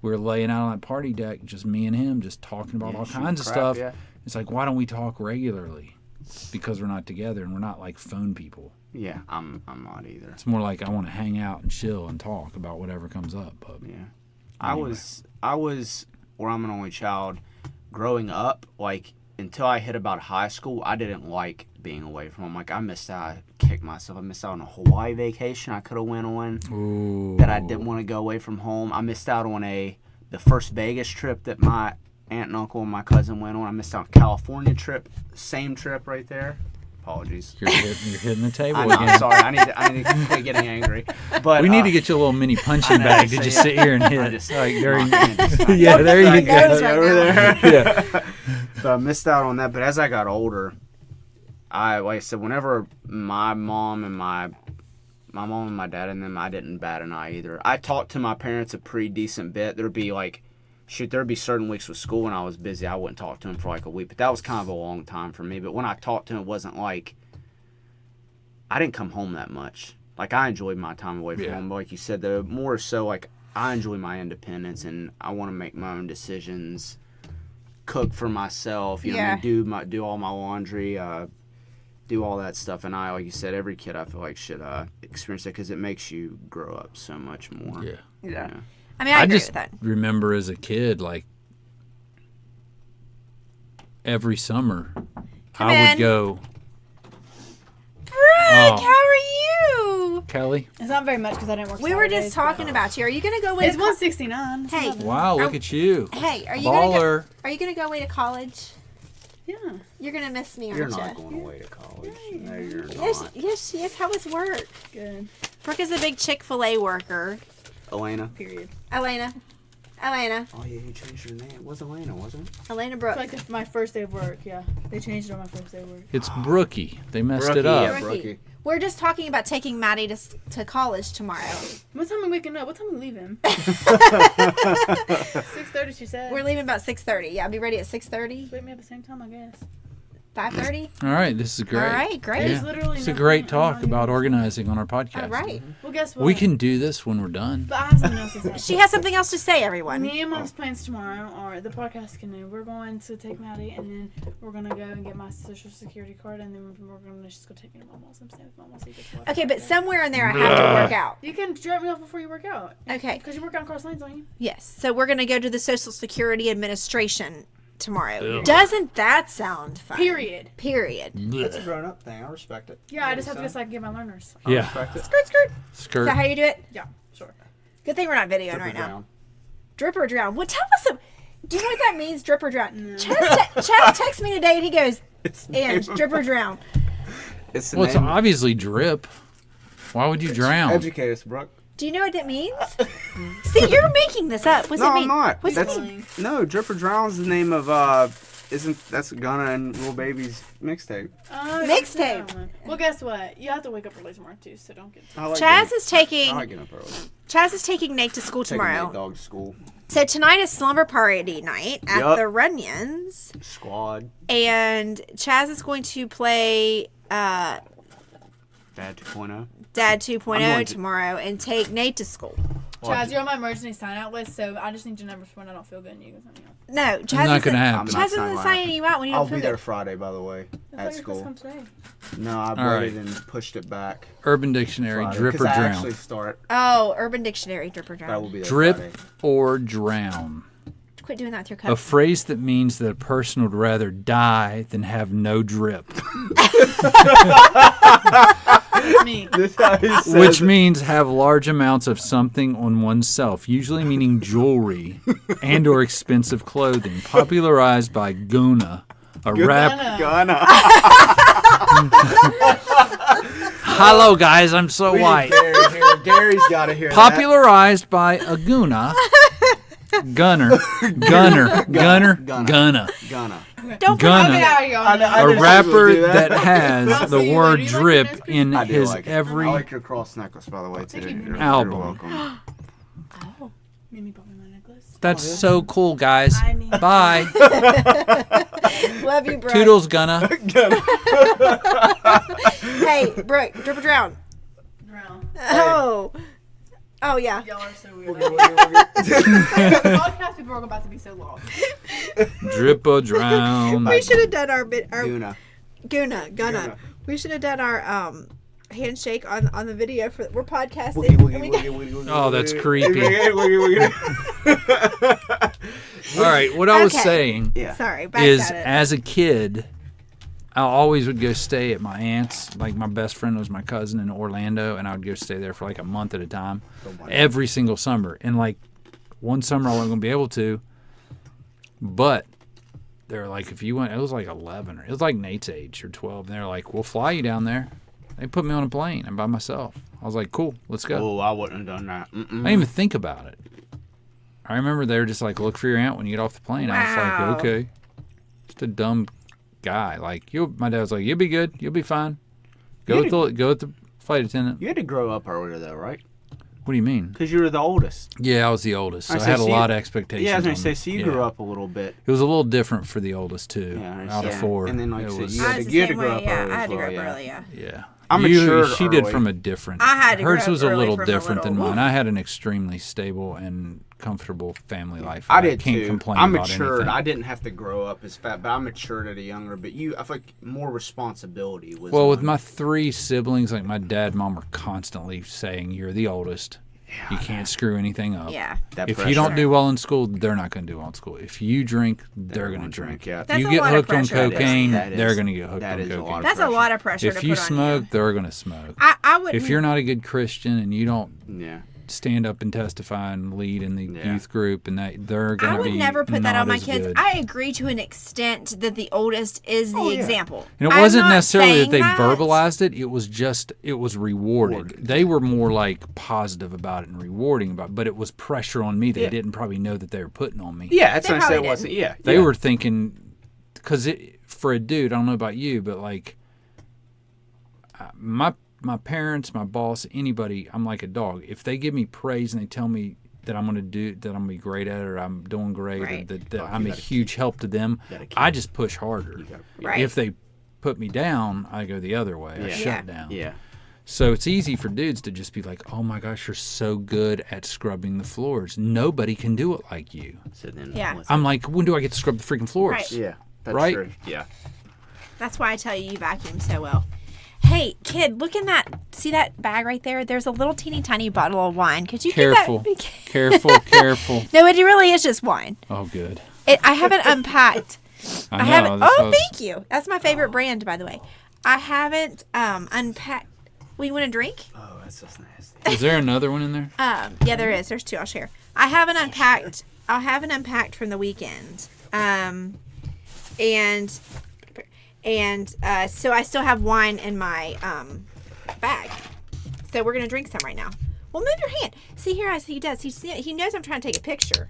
Speaker 1: were laying out on that party deck, just me and him, just talking about all
Speaker 3: shooting
Speaker 1: kinds of
Speaker 3: crap,
Speaker 1: stuff.
Speaker 3: yeah.
Speaker 1: It's like, why don't we talk regularly? Because we're not together, and we're not like phone people.
Speaker 3: Yeah, I'm not either.
Speaker 1: It's more like I want to hang out and chill and talk about whatever comes up. But
Speaker 3: Yeah.
Speaker 1: Anyway.
Speaker 3: I was where I'm an only child growing up, like until I hit about high school, I didn't like being away from home. Like I missed out, I kicked myself. I missed out on a Hawaii vacation I could have went on
Speaker 1: Ooh.
Speaker 3: that I didn't want to go away from home. I missed out on the first Vegas trip that my aunt and uncle and my cousin went on. I missed out on a California trip, same trip right there. Apologies.
Speaker 1: You're hitting the table
Speaker 3: I know,
Speaker 1: again.
Speaker 3: I'm sorry. I need to quit getting angry. But
Speaker 1: We need to get you a little mini punching
Speaker 3: know,
Speaker 1: bag to
Speaker 3: so
Speaker 1: just
Speaker 3: yeah.
Speaker 1: sit here and
Speaker 3: I
Speaker 1: hit.
Speaker 3: just-
Speaker 1: Like, there you
Speaker 3: Yeah,
Speaker 1: yeah, there you
Speaker 2: Like
Speaker 1: go.
Speaker 2: those right
Speaker 3: over
Speaker 2: now.
Speaker 3: there.
Speaker 1: Yeah.
Speaker 3: So I missed out on that. But as I got older, like I said, whenever my mom and my dad and them, I didn't bat an eye either. I talked to my parents a pretty decent bit. There'd be certain weeks with school when I was busy, I wouldn't talk to them for like a week. But that was kind of a long time for me. But when I talked to them, it wasn't like I didn't come home that much. Like I enjoyed my time away from home. But like you said, though, more so like I enjoy my independence and I want to make my own decisions, cook for myself. You know, what I mean? Do all my laundry, do all that stuff. And like you said, every kid I feel like should experience that because it makes you grow up so much more.
Speaker 1: Yeah.
Speaker 3: Yeah.
Speaker 2: I mean, I agree
Speaker 1: just
Speaker 2: with that.
Speaker 1: remember as a kid, like every summer,
Speaker 2: Come
Speaker 1: I
Speaker 2: in.
Speaker 1: would go.
Speaker 2: Brooke,
Speaker 1: Oh.
Speaker 2: how are you?
Speaker 1: Kelly,
Speaker 4: It's not very much because I didn't work.
Speaker 2: We were
Speaker 4: Saturdays,
Speaker 2: just talking
Speaker 4: but-
Speaker 2: about you. Are you gonna go away?
Speaker 4: It's
Speaker 2: to
Speaker 4: 169. It's
Speaker 2: Hey.
Speaker 4: not bad.
Speaker 1: wow, look at you,
Speaker 2: Hey, are you gonna go?
Speaker 1: baller.
Speaker 2: Are you gonna go away to college?
Speaker 4: Yeah.
Speaker 2: You're gonna miss me,
Speaker 3: You're
Speaker 2: aren't
Speaker 3: not
Speaker 2: you?
Speaker 3: going away to college. No, you're
Speaker 2: Yes,
Speaker 3: not.
Speaker 2: yes, she is. How was work?
Speaker 4: Good.
Speaker 2: Brooke is a big Chick-fil-A worker.
Speaker 3: Elena.
Speaker 4: Period.
Speaker 2: Elena.
Speaker 3: Oh yeah, you changed your name. It was Elena, wasn't it?
Speaker 2: Elena
Speaker 4: It's
Speaker 2: Brooke.
Speaker 4: like my first day of work. Yeah, they changed it on my first day of work.
Speaker 1: It's Brookie. They messed
Speaker 3: Brookie,
Speaker 1: it up.
Speaker 3: yeah.
Speaker 2: Brookie.
Speaker 3: Brookie.
Speaker 2: We're just talking about taking Maddie to college tomorrow.
Speaker 4: What time are we waking up? What time are we leaving? 6:30. She said.
Speaker 2: We're leaving about 6:30. Yeah, I'll be ready at 6:30.
Speaker 4: Wake me up at the same time, I guess.
Speaker 2: 5:30.
Speaker 1: All right, this is great.
Speaker 2: All right, great.
Speaker 4: There's literally
Speaker 1: It's a
Speaker 4: nothing-
Speaker 1: great
Speaker 4: I'm
Speaker 1: talk
Speaker 4: not
Speaker 1: about
Speaker 4: even-
Speaker 1: organizing on our podcast.
Speaker 2: All right.
Speaker 4: Well, guess what?
Speaker 1: We can do this when we're done.
Speaker 4: But I have something else to say.
Speaker 2: She has something else to say, everyone.
Speaker 4: Me and Mom's plans tomorrow are the podcast canoe. We're going to take Maddie, and then we're gonna go and get my social security card, and then we're gonna just go take me to Mama's. I'm staying with Mama, so you get to watch
Speaker 2: Okay,
Speaker 4: it.
Speaker 2: but somewhere in there I have to work out.
Speaker 4: You can drop me off before you work out.
Speaker 2: Okay.
Speaker 4: Because you work out in Cross Lanes, don't you?
Speaker 2: Yes. So we're gonna go to the Social Security Administration tomorrow.
Speaker 1: Ugh.
Speaker 2: Doesn't that sound fun?
Speaker 4: Period.
Speaker 2: Period.
Speaker 3: That's a grown up thing. I respect it.
Speaker 4: Yeah, I just have to go so I can get my learners.
Speaker 3: I
Speaker 1: Yeah.
Speaker 3: respect it.
Speaker 2: Skirt, skirt. Is
Speaker 1: Skirt.
Speaker 2: that how you do it?
Speaker 4: Yeah, sure.
Speaker 2: Good thing we're not videoing
Speaker 3: Drip
Speaker 2: right
Speaker 3: or
Speaker 2: now.
Speaker 3: drown.
Speaker 2: Drip or drown. Well, tell us. Do you know what that means? Drip or drown. Chaz texted me today and he goes,
Speaker 3: It's
Speaker 2: "And drip or drown."
Speaker 3: It's the
Speaker 1: Well, it's
Speaker 3: name.
Speaker 1: obviously drip. Why would you drown?
Speaker 3: Educate us, Brooke.
Speaker 2: Do you know what that means? See, you're making this up. What's
Speaker 3: No,
Speaker 2: it mean?
Speaker 3: I'm not.
Speaker 2: What's it
Speaker 3: That's
Speaker 2: mean?
Speaker 3: no. Drip or drown's the name of that's Gunna and Lil Baby's mixtape.
Speaker 2: Mixtape.
Speaker 4: Well, guess what? You have to wake up early tomorrow too, so don't get.
Speaker 3: I like
Speaker 2: Chaz
Speaker 3: getting-
Speaker 2: is taking
Speaker 3: I like getting up early.
Speaker 2: Chaz is taking Nate to school
Speaker 3: Taking
Speaker 2: tomorrow.
Speaker 3: Nate dog to school.
Speaker 2: So tonight is slumber party night at
Speaker 3: Yup.
Speaker 2: the Runyons.
Speaker 3: Squad.
Speaker 2: And Chaz is going to play
Speaker 3: Dad 2.0.
Speaker 2: Dad
Speaker 3: I'm
Speaker 2: 2.0
Speaker 3: going to-
Speaker 2: tomorrow and take Nate to school.
Speaker 4: Chaz, you're on my emergency sign-out list, so I just need your number for when I don't feel good and you can sign me out.
Speaker 2: No, Chaz
Speaker 1: not
Speaker 2: isn't,
Speaker 1: gonna happen.
Speaker 3: I'm
Speaker 2: Chaz
Speaker 3: not
Speaker 2: isn't
Speaker 3: signing
Speaker 2: signing you out when you
Speaker 3: I'll
Speaker 2: don't feel
Speaker 3: be there
Speaker 2: good.
Speaker 3: Friday, by the way,
Speaker 4: I thought
Speaker 3: at
Speaker 4: you were supposed to
Speaker 3: school.
Speaker 4: come today.
Speaker 3: No, I
Speaker 1: All
Speaker 3: waited
Speaker 1: right.
Speaker 3: and pushed it back.
Speaker 1: Urban Dictionary,
Speaker 3: Friday,
Speaker 1: drip or
Speaker 3: 'cause I
Speaker 1: drown.
Speaker 3: actually start.
Speaker 2: Oh, Urban Dictionary, drip or
Speaker 3: But I
Speaker 2: drown.
Speaker 3: will be there
Speaker 1: Drip
Speaker 3: Friday.
Speaker 1: or drown.
Speaker 2: Quit doing that with your
Speaker 1: A
Speaker 2: cup.
Speaker 1: phrase that means that a person would rather die than have no drip.
Speaker 4: It's me.
Speaker 3: This how he says
Speaker 1: Which
Speaker 3: it.
Speaker 1: means have large amounts of something on oneself, usually meaning jewelry and or expensive clothing. Popularized by Guna, a rap.
Speaker 3: Gonna.
Speaker 1: Hello guys, I'm so
Speaker 3: We need
Speaker 1: white.
Speaker 3: Gary here. Gary's got to hear
Speaker 1: Popularized by Aguna. Gunner.
Speaker 3: Gonna.
Speaker 2: Don't put
Speaker 1: Gonna.
Speaker 2: it out.
Speaker 3: I
Speaker 1: A
Speaker 3: knew she
Speaker 1: rapper
Speaker 3: would do
Speaker 1: that
Speaker 4: I'll
Speaker 1: has the
Speaker 4: see you
Speaker 1: word
Speaker 4: later. You like
Speaker 1: drip
Speaker 4: your necklace?
Speaker 1: in
Speaker 3: I do
Speaker 1: his
Speaker 3: like it.
Speaker 1: every
Speaker 3: I like your cross necklace, by the way, too.
Speaker 4: you.
Speaker 3: You're
Speaker 1: Album.
Speaker 3: welcome.
Speaker 4: Mimi bought me my necklace.
Speaker 1: That's so cool, guys.
Speaker 4: I need
Speaker 1: Bye.
Speaker 2: Love you, Brooke.
Speaker 1: Toodles, Gunna.
Speaker 2: Hey, Brooke, drip or drown.
Speaker 4: drown.
Speaker 2: Oh. Oh, yeah.
Speaker 4: Y'all are so weird. The podcast people are about to be so lost.
Speaker 1: Drip or drown.
Speaker 2: We should have done our
Speaker 3: Guna.
Speaker 2: Guna. We should have done our handshake on the video for we're podcasting.
Speaker 3: Woogie, woogie,
Speaker 2: and we
Speaker 3: woogie,
Speaker 2: got-
Speaker 3: woogie, woogie,
Speaker 1: Oh, that's
Speaker 3: woogie.
Speaker 1: creepy.
Speaker 3: Woogie, woogie.
Speaker 1: All right, what I was
Speaker 2: Okay.
Speaker 1: saying
Speaker 3: Yeah.
Speaker 2: Sorry, back
Speaker 1: is
Speaker 2: at it.
Speaker 1: as a kid, I always would go stay at my aunt's. Like my best friend was my cousin in Orlando, and I would go stay there for like a month at a time, every single summer. And like one summer I wasn't gonna be able to, but they're like, if you went, it was like 11 or it was like Nate's age or 12, and they're like, we'll fly you down there. They put me on a plane and by myself. I was like, cool, let's go.
Speaker 3: Oh, I wouldn't have done that.
Speaker 1: I didn't even think about it. I remember they were just like, look for your aunt when you get off the plane. I was
Speaker 2: Wow.
Speaker 1: like, okay. Just a dumb guy. Like, my dad was like, you'll be good. You'll be fine. Go with the flight attendant.
Speaker 3: You had to grow up earlier, though, right?
Speaker 1: What do you mean?
Speaker 3: Because you were the oldest.
Speaker 1: Yeah, I was the oldest, so I
Speaker 3: I
Speaker 1: had a
Speaker 3: see,
Speaker 1: lot of expectations.
Speaker 3: Yeah, I was going
Speaker 1: on
Speaker 3: to say,
Speaker 1: me.
Speaker 3: so you
Speaker 1: Yeah.
Speaker 3: grew up a little bit.
Speaker 1: It was a little different for the oldest, too,
Speaker 3: Yeah,
Speaker 1: out of
Speaker 3: yeah.
Speaker 1: 4.
Speaker 3: And then, like
Speaker 1: it
Speaker 3: I said,
Speaker 1: was,
Speaker 3: you
Speaker 2: I
Speaker 3: had
Speaker 2: was
Speaker 3: to
Speaker 2: the
Speaker 3: get to
Speaker 2: same
Speaker 3: grow
Speaker 2: way,
Speaker 3: up
Speaker 2: yeah.
Speaker 3: early
Speaker 2: I
Speaker 3: as
Speaker 2: had to
Speaker 3: well,
Speaker 2: grow up
Speaker 3: yeah.
Speaker 2: early, yeah.
Speaker 1: yeah.
Speaker 3: I matured
Speaker 1: She did
Speaker 3: early.
Speaker 1: from a different.
Speaker 2: I had to grow
Speaker 1: Hers was
Speaker 2: up
Speaker 1: a
Speaker 2: early
Speaker 1: little
Speaker 2: from a
Speaker 1: different than
Speaker 2: little-
Speaker 1: mine. I had an extremely stable and comfortable family life.
Speaker 3: I did
Speaker 1: can't
Speaker 3: too.
Speaker 1: complain
Speaker 3: I
Speaker 1: about
Speaker 3: matured.
Speaker 1: anything.
Speaker 3: I didn't have to grow up as fat, but I matured at a younger. But I feel like more responsibility was.
Speaker 1: Well, with
Speaker 3: on-
Speaker 1: my 3 siblings, like my dad, mom were constantly saying, "You're the oldest. You can't screw anything up.
Speaker 2: Yeah.
Speaker 3: that
Speaker 1: If you
Speaker 3: pressure.
Speaker 1: don't do well in school, they're not going to do well in school. If you drink, they're going to
Speaker 3: gonna
Speaker 1: drink.
Speaker 3: drink, yeah.
Speaker 1: If
Speaker 2: That's
Speaker 1: you
Speaker 2: a
Speaker 1: get
Speaker 2: lot of
Speaker 1: hooked on
Speaker 2: pressure. That is-
Speaker 1: cocaine,
Speaker 3: that
Speaker 1: they're
Speaker 3: is-
Speaker 1: going to get hooked
Speaker 3: that
Speaker 1: on
Speaker 3: is a lot
Speaker 1: cocaine.
Speaker 3: of
Speaker 2: That's a lot of pressure
Speaker 1: If
Speaker 2: to
Speaker 1: you
Speaker 2: put on
Speaker 1: smoke,
Speaker 2: you.
Speaker 1: they're going to smoke.
Speaker 2: I would.
Speaker 1: If you're not a good Christian and you don't
Speaker 3: Yeah.
Speaker 1: stand up and testify and lead in the
Speaker 3: Yeah.
Speaker 1: youth group, and that they're going
Speaker 2: I
Speaker 1: to
Speaker 2: would
Speaker 1: be
Speaker 2: never put that
Speaker 1: not
Speaker 2: on my
Speaker 1: as
Speaker 2: kids.
Speaker 1: good.
Speaker 2: I agree to an extent that the oldest is the
Speaker 3: Oh, yeah.
Speaker 2: example.
Speaker 1: And it
Speaker 2: I'm
Speaker 1: wasn't
Speaker 2: not
Speaker 1: necessarily that
Speaker 2: saying
Speaker 1: they
Speaker 2: that.
Speaker 1: verbalized it. It was just, it was rewarded.
Speaker 3: Rewarded.
Speaker 1: They were more like positive about it and rewarding about it, but it was pressure on me they
Speaker 3: Yeah.
Speaker 1: didn't probably know that they were putting on me.
Speaker 3: Yeah, that's
Speaker 2: They
Speaker 3: what I said.
Speaker 2: probably
Speaker 3: It wasn't. Yeah.
Speaker 1: They
Speaker 3: yeah.
Speaker 1: were thinking, because for a dude, I don't know about you, but like my parents, my boss, anybody, I'm like a dog. If they give me praise and they tell me that I'm going to be great at it, or I'm doing great,
Speaker 2: Right.
Speaker 1: or that
Speaker 3: Oh,
Speaker 1: I'm a
Speaker 3: you gotta
Speaker 1: huge help to them,
Speaker 3: gotta keep-
Speaker 1: I just push harder.
Speaker 2: Right.
Speaker 1: If they put me down, I go the other way. I
Speaker 3: Yeah.
Speaker 1: shut
Speaker 2: Yeah.
Speaker 1: down.
Speaker 3: Yeah.
Speaker 1: So it's easy for dudes to just be like, oh my gosh, you're so good at scrubbing the floors. Nobody can do it like you.
Speaker 3: So then.
Speaker 2: Yeah.
Speaker 3: what's-
Speaker 1: I'm like, when do I get to scrub the freaking floors?
Speaker 2: Right.
Speaker 3: Yeah. That's
Speaker 1: Right?
Speaker 3: true. Yeah.
Speaker 2: That's why I tell you vacuum so well. Hey, kid, look in that. See that bag right there? There's a little teeny tiny bottle of wine. Could you
Speaker 1: Careful.
Speaker 2: Give that?
Speaker 1: Careful, careful.
Speaker 2: No, it really is just wine.
Speaker 1: Oh, good.
Speaker 2: I haven't unpacked.
Speaker 1: I know.
Speaker 2: haven't.
Speaker 1: that's
Speaker 2: Oh,
Speaker 1: what I was-
Speaker 2: thank you. That's my favorite brand, by the way. I haven't unpacked. Well, you want a drink?
Speaker 3: Oh, that's just nasty.
Speaker 1: Is there another one in there?
Speaker 2: Yeah, there is. There's 2. I'll share. I haven't unpacked. I haven't unpacked from the weekend. So I still have wine in my bag. So we're gonna drink some right now. Well, move your hand. See here, as he does. He knows I'm trying to take a picture.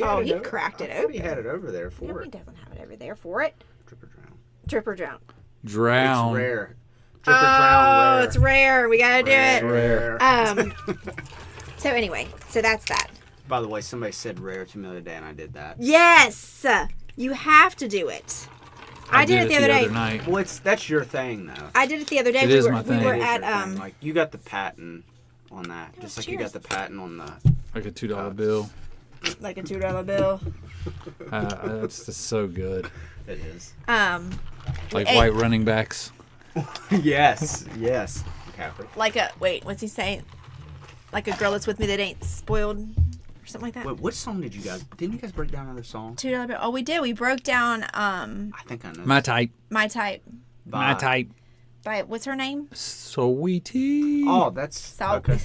Speaker 2: Oh, he cracked it
Speaker 3: I thought he
Speaker 2: open.
Speaker 3: had it over there
Speaker 2: No,
Speaker 3: for
Speaker 2: he
Speaker 3: it.
Speaker 2: doesn't have it over there for it.
Speaker 3: Drip or drown.
Speaker 2: Drip or drown.
Speaker 1: Drown.
Speaker 3: It's rare. Drip or drown.
Speaker 2: Oh,
Speaker 3: Rare.
Speaker 2: it's rare. We gotta do it.
Speaker 1: Rare.
Speaker 2: So anyway, so that's that.
Speaker 3: By the way, somebody said rare to me the other day, and I did that.
Speaker 2: Yes, you have to do it. I did it the other day.
Speaker 1: Night.
Speaker 3: Well, that's your thing, though.
Speaker 2: I did it the other day.
Speaker 1: It is my thing.
Speaker 2: We were
Speaker 3: It is
Speaker 2: at
Speaker 3: your thing. Like, you got the patent on that, just like you got the patent on the.
Speaker 1: Like a $2 bill.
Speaker 2: like a $2 bill.
Speaker 1: That's just so good.
Speaker 3: It is.
Speaker 1: Like white running backs.
Speaker 3: Yes. McCaffrey.
Speaker 2: Like a what's he saying? Like a girl that's with me that ain't spoiled, or something like that.
Speaker 3: Wait, what song didn't you guys break down another song?
Speaker 2: $2 bill. Oh, we did. We broke down
Speaker 3: I think I know.
Speaker 1: My type.
Speaker 2: My Type.
Speaker 1: My type.
Speaker 2: By what's her name?
Speaker 1: Sweetie.
Speaker 3: Oh, that's okay.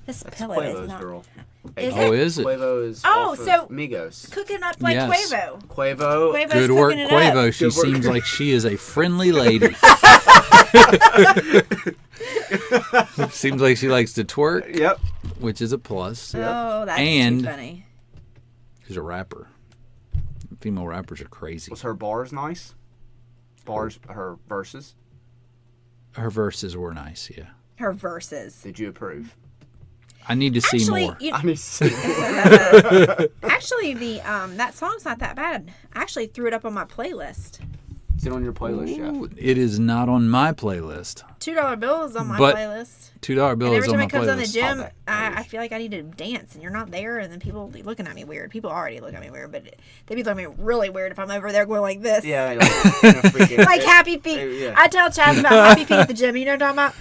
Speaker 2: This
Speaker 3: That's
Speaker 2: pillow is
Speaker 3: Quavo's
Speaker 2: not.
Speaker 3: girl.
Speaker 2: Is
Speaker 1: Oh,
Speaker 2: it?
Speaker 1: is it?
Speaker 3: Quavo is
Speaker 2: Oh,
Speaker 3: off
Speaker 2: so-
Speaker 3: of Migos.
Speaker 2: Cooking up like
Speaker 1: Yes.
Speaker 2: Quavo.
Speaker 3: Quavo.
Speaker 2: Quavo's
Speaker 1: Good work,
Speaker 2: cooking it
Speaker 1: Quavo.
Speaker 2: up.
Speaker 1: She
Speaker 3: Good work.
Speaker 1: seems like she is a friendly lady. Seems like she likes to twerk,
Speaker 3: Yep.
Speaker 1: which is a plus.
Speaker 2: Oh, that's
Speaker 1: And-
Speaker 2: too funny.
Speaker 1: She's a rapper. Female rappers are crazy.
Speaker 3: Was her bars nice? Her verses.
Speaker 1: Her verses were nice, yeah.
Speaker 2: Her verses.
Speaker 3: Did you approve?
Speaker 1: I need to see
Speaker 2: Actually,
Speaker 1: more.
Speaker 3: I need to see.
Speaker 2: actually, the that song's not that bad. I actually threw it up on my playlist.
Speaker 3: Is it on your playlist, Jeff?
Speaker 1: Ooh, it is not on my playlist.
Speaker 2: $2 bill is on my
Speaker 1: But
Speaker 2: playlist.
Speaker 1: $2 bill
Speaker 2: And
Speaker 1: is
Speaker 2: every
Speaker 1: on
Speaker 2: time
Speaker 1: my
Speaker 2: it comes on the
Speaker 1: playlist.
Speaker 2: gym,
Speaker 3: that
Speaker 2: I
Speaker 3: is.
Speaker 2: feel like I need to dance, and you're not there, and then people be looking at me weird. People already look at me weird, but they be looking at me really weird if I'm over there going like this.
Speaker 3: Yeah. Freaking,
Speaker 2: Like Happy Feet.
Speaker 3: Yeah.
Speaker 2: I tell Chaz about Happy Feet at the gym. You know what I'm talking about?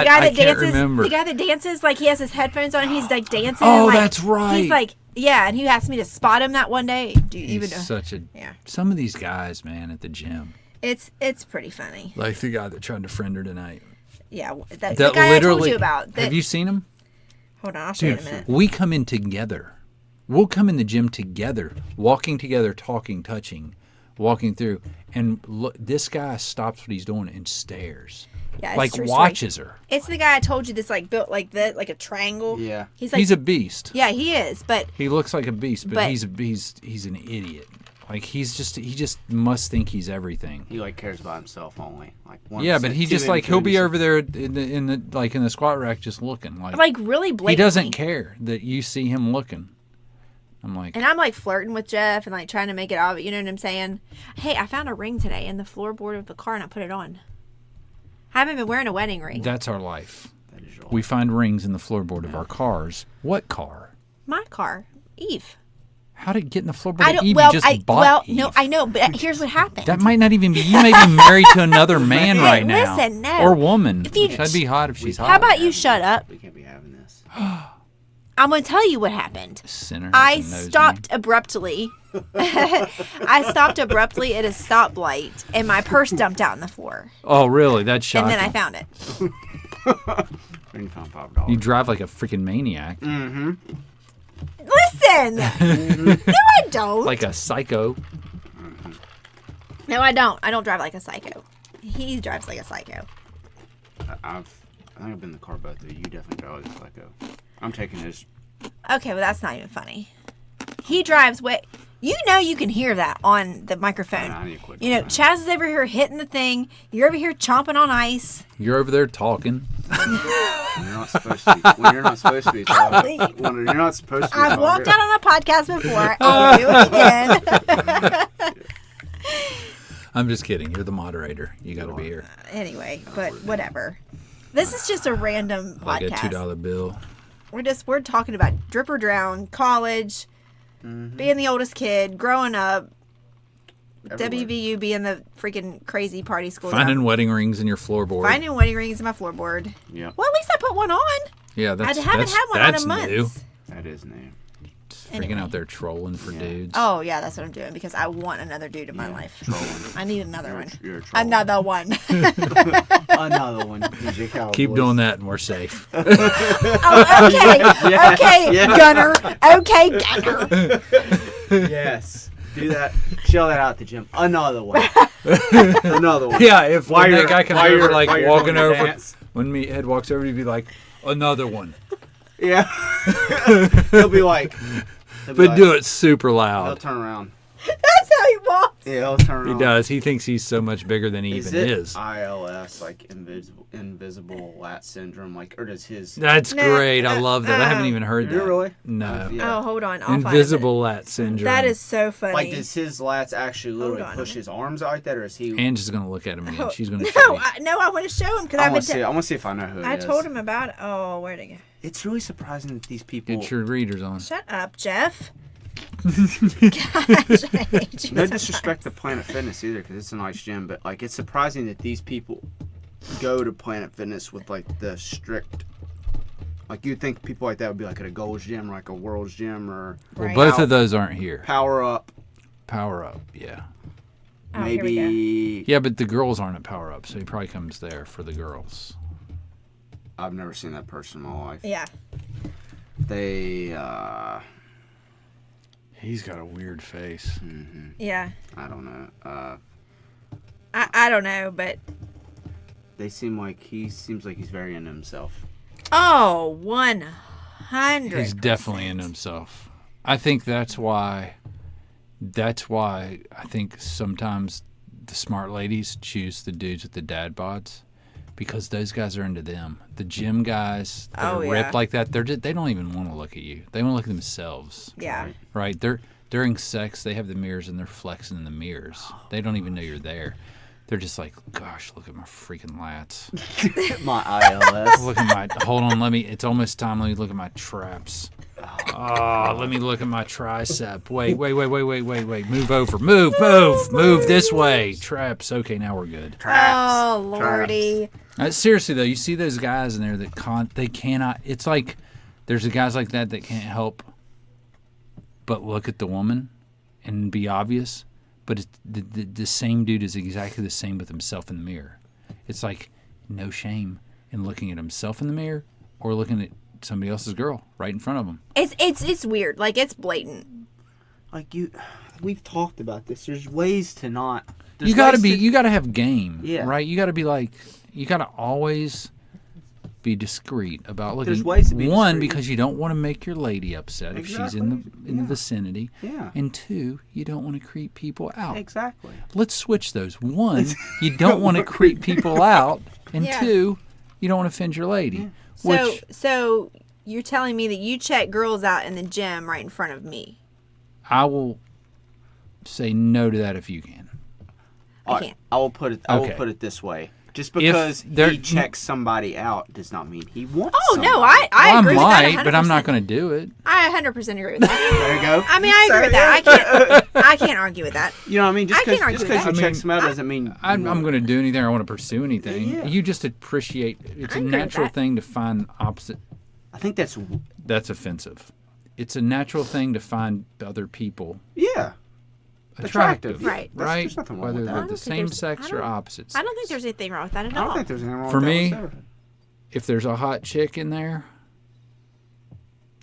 Speaker 2: The guy
Speaker 1: I
Speaker 2: that
Speaker 1: can't
Speaker 2: dances.
Speaker 1: remember.
Speaker 2: The guy that dances, like he has his headphones on, and he's like dancing.
Speaker 1: Oh,
Speaker 2: and, like,
Speaker 1: that's right.
Speaker 2: He's like, yeah, and he asked me to spot him that one day. Do you
Speaker 1: He's
Speaker 2: even know?
Speaker 1: such a...
Speaker 2: Yeah.
Speaker 1: Some of these guys, man, at the gym.
Speaker 2: It's pretty funny.
Speaker 1: Like the guy that tried to friend her tonight.
Speaker 2: Yeah, the
Speaker 1: That
Speaker 2: guy I told
Speaker 1: literally...
Speaker 2: you about.
Speaker 1: Have you seen him?
Speaker 2: Hold on, I'll show you in
Speaker 1: Dude,
Speaker 2: a minute.
Speaker 1: we come in together. We'll come in the gym together, walking together, talking, touching, walking through. And look, this guy stops what he's doing and stares.
Speaker 2: Yeah, it's
Speaker 1: Like
Speaker 2: true
Speaker 1: watches
Speaker 2: story.
Speaker 1: her.
Speaker 2: It's the guy I told you that's like built like that, like a triangle.
Speaker 3: Yeah.
Speaker 2: He's like,
Speaker 1: He's a beast.
Speaker 2: yeah, he is, but
Speaker 1: He looks like a beast, but
Speaker 2: But-
Speaker 1: he's an idiot. Like he just must think he's everything.
Speaker 3: He like cares about himself only. Like
Speaker 1: Yeah, but he just like he'll be over there in the squat rack just looking like
Speaker 2: really blatantly.
Speaker 1: he doesn't care that you see him looking. I'm like,
Speaker 2: And I'm like flirting with Jeff and like trying to make it obvious. You know what I'm saying? Hey, I found a ring today in the floorboard of the car and I put it on. I haven't been wearing a wedding ring.
Speaker 1: that's our life.
Speaker 3: That is your
Speaker 1: We find rings in the floorboard of our cars. What car?
Speaker 2: My car, Eve.
Speaker 1: How did it get in the floorboard
Speaker 2: I
Speaker 1: of
Speaker 2: don't.
Speaker 1: Eve?
Speaker 2: Well,
Speaker 1: You just bought Eve.
Speaker 2: no, I know, but here's what happened.
Speaker 1: That might not even be. You may be married to another man
Speaker 2: Hey,
Speaker 1: right now.
Speaker 2: listen, no.
Speaker 1: Or woman.
Speaker 2: If you-
Speaker 1: Which I'd be hot if she's hot.
Speaker 2: How about you shut up?
Speaker 3: We can't be having this.
Speaker 2: I'm going to tell you what happened.
Speaker 1: Sinner.
Speaker 2: I
Speaker 1: has a nose
Speaker 2: stopped abruptly. I stopped abruptly at a stoplight, and my purse dumped out on the floor.
Speaker 1: name. Oh, really? That's shocking.
Speaker 2: And then I found it.
Speaker 3: And you found $5.
Speaker 1: You drive like a freaking maniac.
Speaker 3: Mm-hmm.
Speaker 2: Listen! No, I don't.
Speaker 1: Like a psycho.
Speaker 2: No, I don't. I don't drive like a psycho. He drives like a psycho.
Speaker 3: I think I've been in the car both of you. You definitely drive like a psycho. I'm taking this.
Speaker 2: Okay, well, that's not even funny. He drives way. You know you can hear that on the microphone.
Speaker 3: I need to quit
Speaker 2: You know,
Speaker 3: doing that.
Speaker 2: Chaz is over here hitting the thing. You're over here chomping on ice.
Speaker 1: You're over there talking.
Speaker 3: When you're not supposed to be. When you're not supposed to be talking. When you're not supposed to be
Speaker 2: I've walked
Speaker 3: talking.
Speaker 2: out on a podcast before. I'll do it again.
Speaker 1: I'm just kidding. You're the moderator. You got to be here.
Speaker 2: Anyway, but whatever. This is just a random
Speaker 1: Like a
Speaker 2: podcast.
Speaker 1: $2 bill.
Speaker 2: We're talking about drip or drown, college, being the oldest kid, growing up,
Speaker 3: Everywhere.
Speaker 2: WVU being the freaking crazy party school.
Speaker 1: Finding wedding rings in your floorboard.
Speaker 2: Finding wedding rings in my floorboard.
Speaker 3: Yep.
Speaker 2: Well, at least I put one on.
Speaker 1: Yeah, that's
Speaker 2: I haven't
Speaker 1: that's,
Speaker 2: had one on
Speaker 1: that's
Speaker 2: in months.
Speaker 1: new.
Speaker 3: That is new.
Speaker 1: Freaking
Speaker 2: Anyway.
Speaker 1: out there trolling for dudes.
Speaker 2: Oh yeah, that's what I'm doing because I want another dude in my life.
Speaker 3: Trolling.
Speaker 2: I need another one.
Speaker 3: You're a troll.
Speaker 2: Another one.
Speaker 3: Another one. DJ Cowboys.
Speaker 1: Keep doing that and we're safe.
Speaker 2: Oh, okay, okay,
Speaker 3: yeah.
Speaker 2: Gunner. Okay, Gunner.
Speaker 3: Yes. Do that. Shell that out at the gym. Another one. Another one.
Speaker 1: Yeah, if
Speaker 3: While
Speaker 1: when that
Speaker 3: you're-
Speaker 1: guy comes
Speaker 3: while
Speaker 1: over,
Speaker 3: you're-
Speaker 1: like
Speaker 3: while you're
Speaker 1: walking
Speaker 3: doing the
Speaker 1: over,
Speaker 3: dance.
Speaker 1: when Meathead walks over, he'd be like, another one.
Speaker 3: Yeah. He'll be like.
Speaker 1: But do it super
Speaker 3: He'll
Speaker 1: loud.
Speaker 3: turn around.
Speaker 2: That's how he walks.
Speaker 3: Yeah, he'll turn
Speaker 1: He
Speaker 3: on.
Speaker 1: does. He thinks he's so much bigger than he
Speaker 3: Is
Speaker 1: even
Speaker 3: it
Speaker 1: is.
Speaker 3: ILS, like invisible lat syndrome, like, or does his?
Speaker 1: That's
Speaker 2: No,
Speaker 1: great. I love that. I haven't even heard
Speaker 3: Is it
Speaker 1: that.
Speaker 3: really?
Speaker 1: No.
Speaker 3: Yeah.
Speaker 2: Oh, hold on. I'll
Speaker 1: Invisible lat syndrome.
Speaker 2: Find it. That is so funny.
Speaker 3: Like, does his lats actually literally
Speaker 2: on a
Speaker 3: push
Speaker 2: minute.
Speaker 3: his arms out like that, or is he?
Speaker 1: Angie's gonna look at him again.
Speaker 2: Oh,
Speaker 1: She's gonna.
Speaker 2: no,
Speaker 1: show you.
Speaker 2: I want to show him because
Speaker 3: I want to see if I know who.
Speaker 2: I
Speaker 3: it is.
Speaker 2: told him about it. Oh, where'd it go?
Speaker 3: It's really surprising that these people.
Speaker 1: Get your readers on.
Speaker 2: Shut up, Jeff. Gosh, I hate you
Speaker 3: No
Speaker 2: sometimes.
Speaker 3: disrespect to Planet Fitness either, because it's a nice gym, but like it's surprising that these people go to Planet Fitness with like the strict. Like you'd think people like that would be like at a Gold's Gym or like a World's Gym or
Speaker 1: Well,
Speaker 2: Right.
Speaker 1: both of those aren't here.
Speaker 3: Power Up.
Speaker 1: Power Up, yeah.
Speaker 2: Oh, here we
Speaker 3: Maybe
Speaker 1: Yeah, but the girls aren't at Power Up, so he probably comes there for the girls.
Speaker 3: I've never seen that person in my life.
Speaker 2: Yeah.
Speaker 3: They
Speaker 1: He's got a weird face.
Speaker 2: Yeah.
Speaker 3: I don't know.
Speaker 2: I don't know, but
Speaker 3: They seem like he's very into himself.
Speaker 2: oh, 100.
Speaker 1: He's definitely in himself. I think that's why I think sometimes the smart ladies choose the dudes with the dad bods because those guys are into them. The gym guys that
Speaker 2: Oh,
Speaker 1: are
Speaker 2: yeah.
Speaker 1: ripped like that, they don't even want to look at you. They want to look at themselves.
Speaker 2: Yeah.
Speaker 1: Right? During sex, they have the mirrors and they're flexing in the mirrors. They don't even know you're there. They're just like, gosh, look at my freaking lats.
Speaker 3: My ILS.
Speaker 1: Look at my. Hold on, it's almost time. Let me look at my traps. Oh, let me look at my tricep. Wait. Move over. Move this way. Traps. Okay, now we're good.
Speaker 2: Oh, Lordy.
Speaker 1: Seriously though, you see those guys in there that they cannot. It's like there's the guys like that can't help but look at the woman and be obvious. But it's the same dude is exactly the same with himself in the mirror. It's like no shame in looking at himself in the mirror or looking at somebody else's girl right in front of him.
Speaker 2: It's weird. Like, it's blatant.
Speaker 3: Like we've talked about this. There's ways to not.
Speaker 1: You gotta have game,
Speaker 3: Yeah.
Speaker 1: right? You gotta be like, you gotta always be discreet about looking.
Speaker 3: There's ways to be
Speaker 1: one,
Speaker 3: discreet.
Speaker 1: because you don't want to make your lady upset if she's in the vicinity.
Speaker 3: Yeah.
Speaker 1: And two, you don't want to creep people out.
Speaker 3: Exactly.
Speaker 1: Let's switch those. One, you don't want to creep people out, and
Speaker 2: Yeah.
Speaker 1: two, you don't want to offend your lady.
Speaker 2: So you're telling me that you check girls out in the gym right in front of me?
Speaker 1: I will say no to that if you can.
Speaker 2: I can't.
Speaker 3: I will put it this way. Just because he checks somebody out does not mean he wants.
Speaker 2: Oh,
Speaker 3: somebody.
Speaker 2: no, I
Speaker 1: Well,
Speaker 2: agree with that.
Speaker 1: I might, but I'm
Speaker 2: 100%.
Speaker 1: not going to do it.
Speaker 2: I 100% agree with that.
Speaker 3: There you go.
Speaker 2: I mean, I agree with that. I can't argue with that.
Speaker 3: You know what I mean? Just
Speaker 2: I can't
Speaker 3: because
Speaker 2: argue with
Speaker 3: you
Speaker 2: that.
Speaker 3: check some out doesn't mean
Speaker 1: I'm going to do anything. I want to pursue anything.
Speaker 3: Yeah.
Speaker 1: You just appreciate. It's
Speaker 2: I
Speaker 1: a
Speaker 2: agree with
Speaker 1: natural
Speaker 2: that.
Speaker 1: thing to find opposite.
Speaker 3: I think that's
Speaker 1: That's offensive. It's a natural thing to find other people
Speaker 3: yeah.
Speaker 1: attractive.
Speaker 2: Right.
Speaker 1: Right.
Speaker 3: There's nothing wrong
Speaker 1: Whether
Speaker 3: with
Speaker 1: they're
Speaker 3: that.
Speaker 2: I
Speaker 1: the
Speaker 2: don't think
Speaker 1: same
Speaker 2: there's-
Speaker 1: sex
Speaker 2: I
Speaker 1: or
Speaker 2: don't-
Speaker 1: opposite
Speaker 2: I
Speaker 1: sex.
Speaker 2: don't think there's anything wrong with that at
Speaker 3: I
Speaker 2: all.
Speaker 3: don't think there's anything wrong
Speaker 1: For
Speaker 3: with that
Speaker 1: me,
Speaker 3: whatsoever.
Speaker 1: if there's a hot chick in there,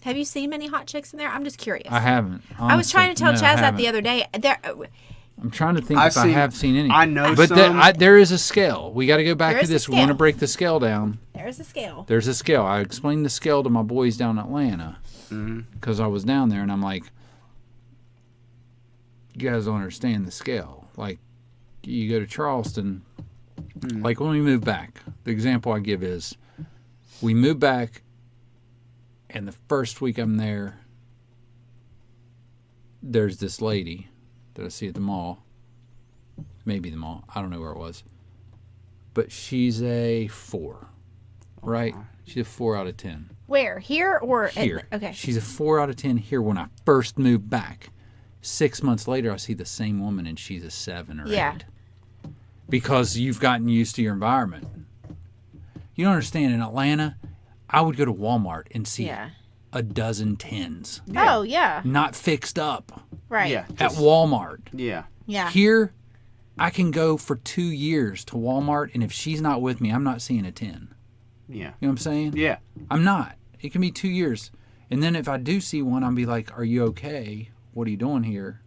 Speaker 2: Have you seen many hot chicks in there? I'm just curious.
Speaker 1: I haven't.
Speaker 2: I was trying to tell
Speaker 1: honestly. No, I
Speaker 2: Chaz that the
Speaker 1: haven't.
Speaker 2: other day. There,
Speaker 1: I'm trying to think
Speaker 3: I've
Speaker 1: if I
Speaker 3: seen-
Speaker 1: have seen any.
Speaker 3: I know
Speaker 1: but
Speaker 3: some.
Speaker 1: there is a scale. We got to go back
Speaker 2: There
Speaker 1: to
Speaker 2: is a
Speaker 1: this. We want to
Speaker 2: scale.
Speaker 1: break the scale down.
Speaker 2: there's a scale.
Speaker 1: There's a scale. I explained the scale to my boys down in Atlanta because I was down there, and I'm like, you guys don't understand the scale. Like, you go to Charleston, like when we moved back, the example I give is we moved back, and the first week I'm there, there's this lady that I see at the mall. Maybe the mall. I don't know where it was. But she's a 4, right? She's a 4 out of 10.
Speaker 2: Where? Here or
Speaker 1: Here.
Speaker 2: Okay.
Speaker 1: She's a 4 out of 10 here when I first moved back. 6 months later, I see the same woman and she's a 7 or 8. Because you've gotten used to your environment. You don't understand. In Atlanta, I would go to Walmart and see a dozen 10s.
Speaker 2: Oh yeah.
Speaker 1: Not fixed up
Speaker 2: Right.
Speaker 3: Yeah.
Speaker 1: at Walmart.
Speaker 3: Yeah.
Speaker 2: Yeah.
Speaker 1: Here, I can go for 2 years to Walmart, and if she's not with me, I'm not seeing a 10.
Speaker 3: Yeah.
Speaker 1: You know what I'm saying?
Speaker 3: Yeah.
Speaker 1: I'm not. It can be 2 years. And then if I do see one, I'll be like, are you okay? What are you doing here?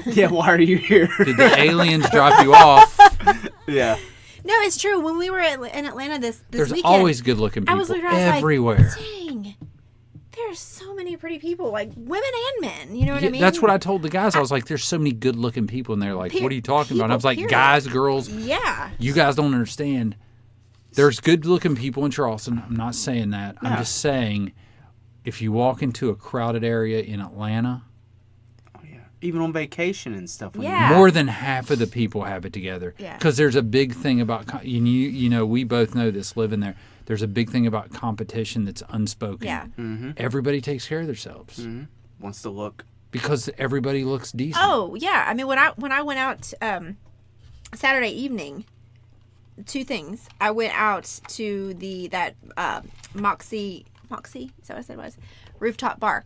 Speaker 3: Yeah. Why are you here?
Speaker 1: Did the aliens drop you off?
Speaker 3: Yeah.
Speaker 2: No, it's true. When we were in Atlanta this
Speaker 1: There's
Speaker 2: weekend,
Speaker 1: always good-looking
Speaker 2: I
Speaker 1: people
Speaker 2: was looking around, I was like,
Speaker 1: everywhere.
Speaker 2: dang, there's so many many pretty people, like women and men. You know what I mean?
Speaker 1: That's what I told the guys. I was like, there's so many good-looking people, and they're like, what are you talking about? And I was like,
Speaker 2: period.
Speaker 1: guys, girls,
Speaker 2: Yeah.
Speaker 1: you guys don't understand. There's good-looking people in Charleston. I'm not saying that.
Speaker 3: No.
Speaker 1: I'm just saying, if you walk into a crowded area in Atlanta,
Speaker 3: Even on vacation and stuff. When
Speaker 2: Yeah.
Speaker 1: more than half of the people have it together.
Speaker 2: Yeah.
Speaker 1: Because there's a big thing about, you know, we both know this living there. There's a big thing about competition that's unspoken.
Speaker 2: Yeah.
Speaker 3: Mm-hmm.
Speaker 1: Everybody takes care of themselves
Speaker 3: Mm-hmm. Wants to look.
Speaker 1: because everybody looks decent.
Speaker 2: Oh yeah. I mean, when I went out Saturday evening, two things. I went out to that Moxie. Is that what I said it was? Rooftop bar.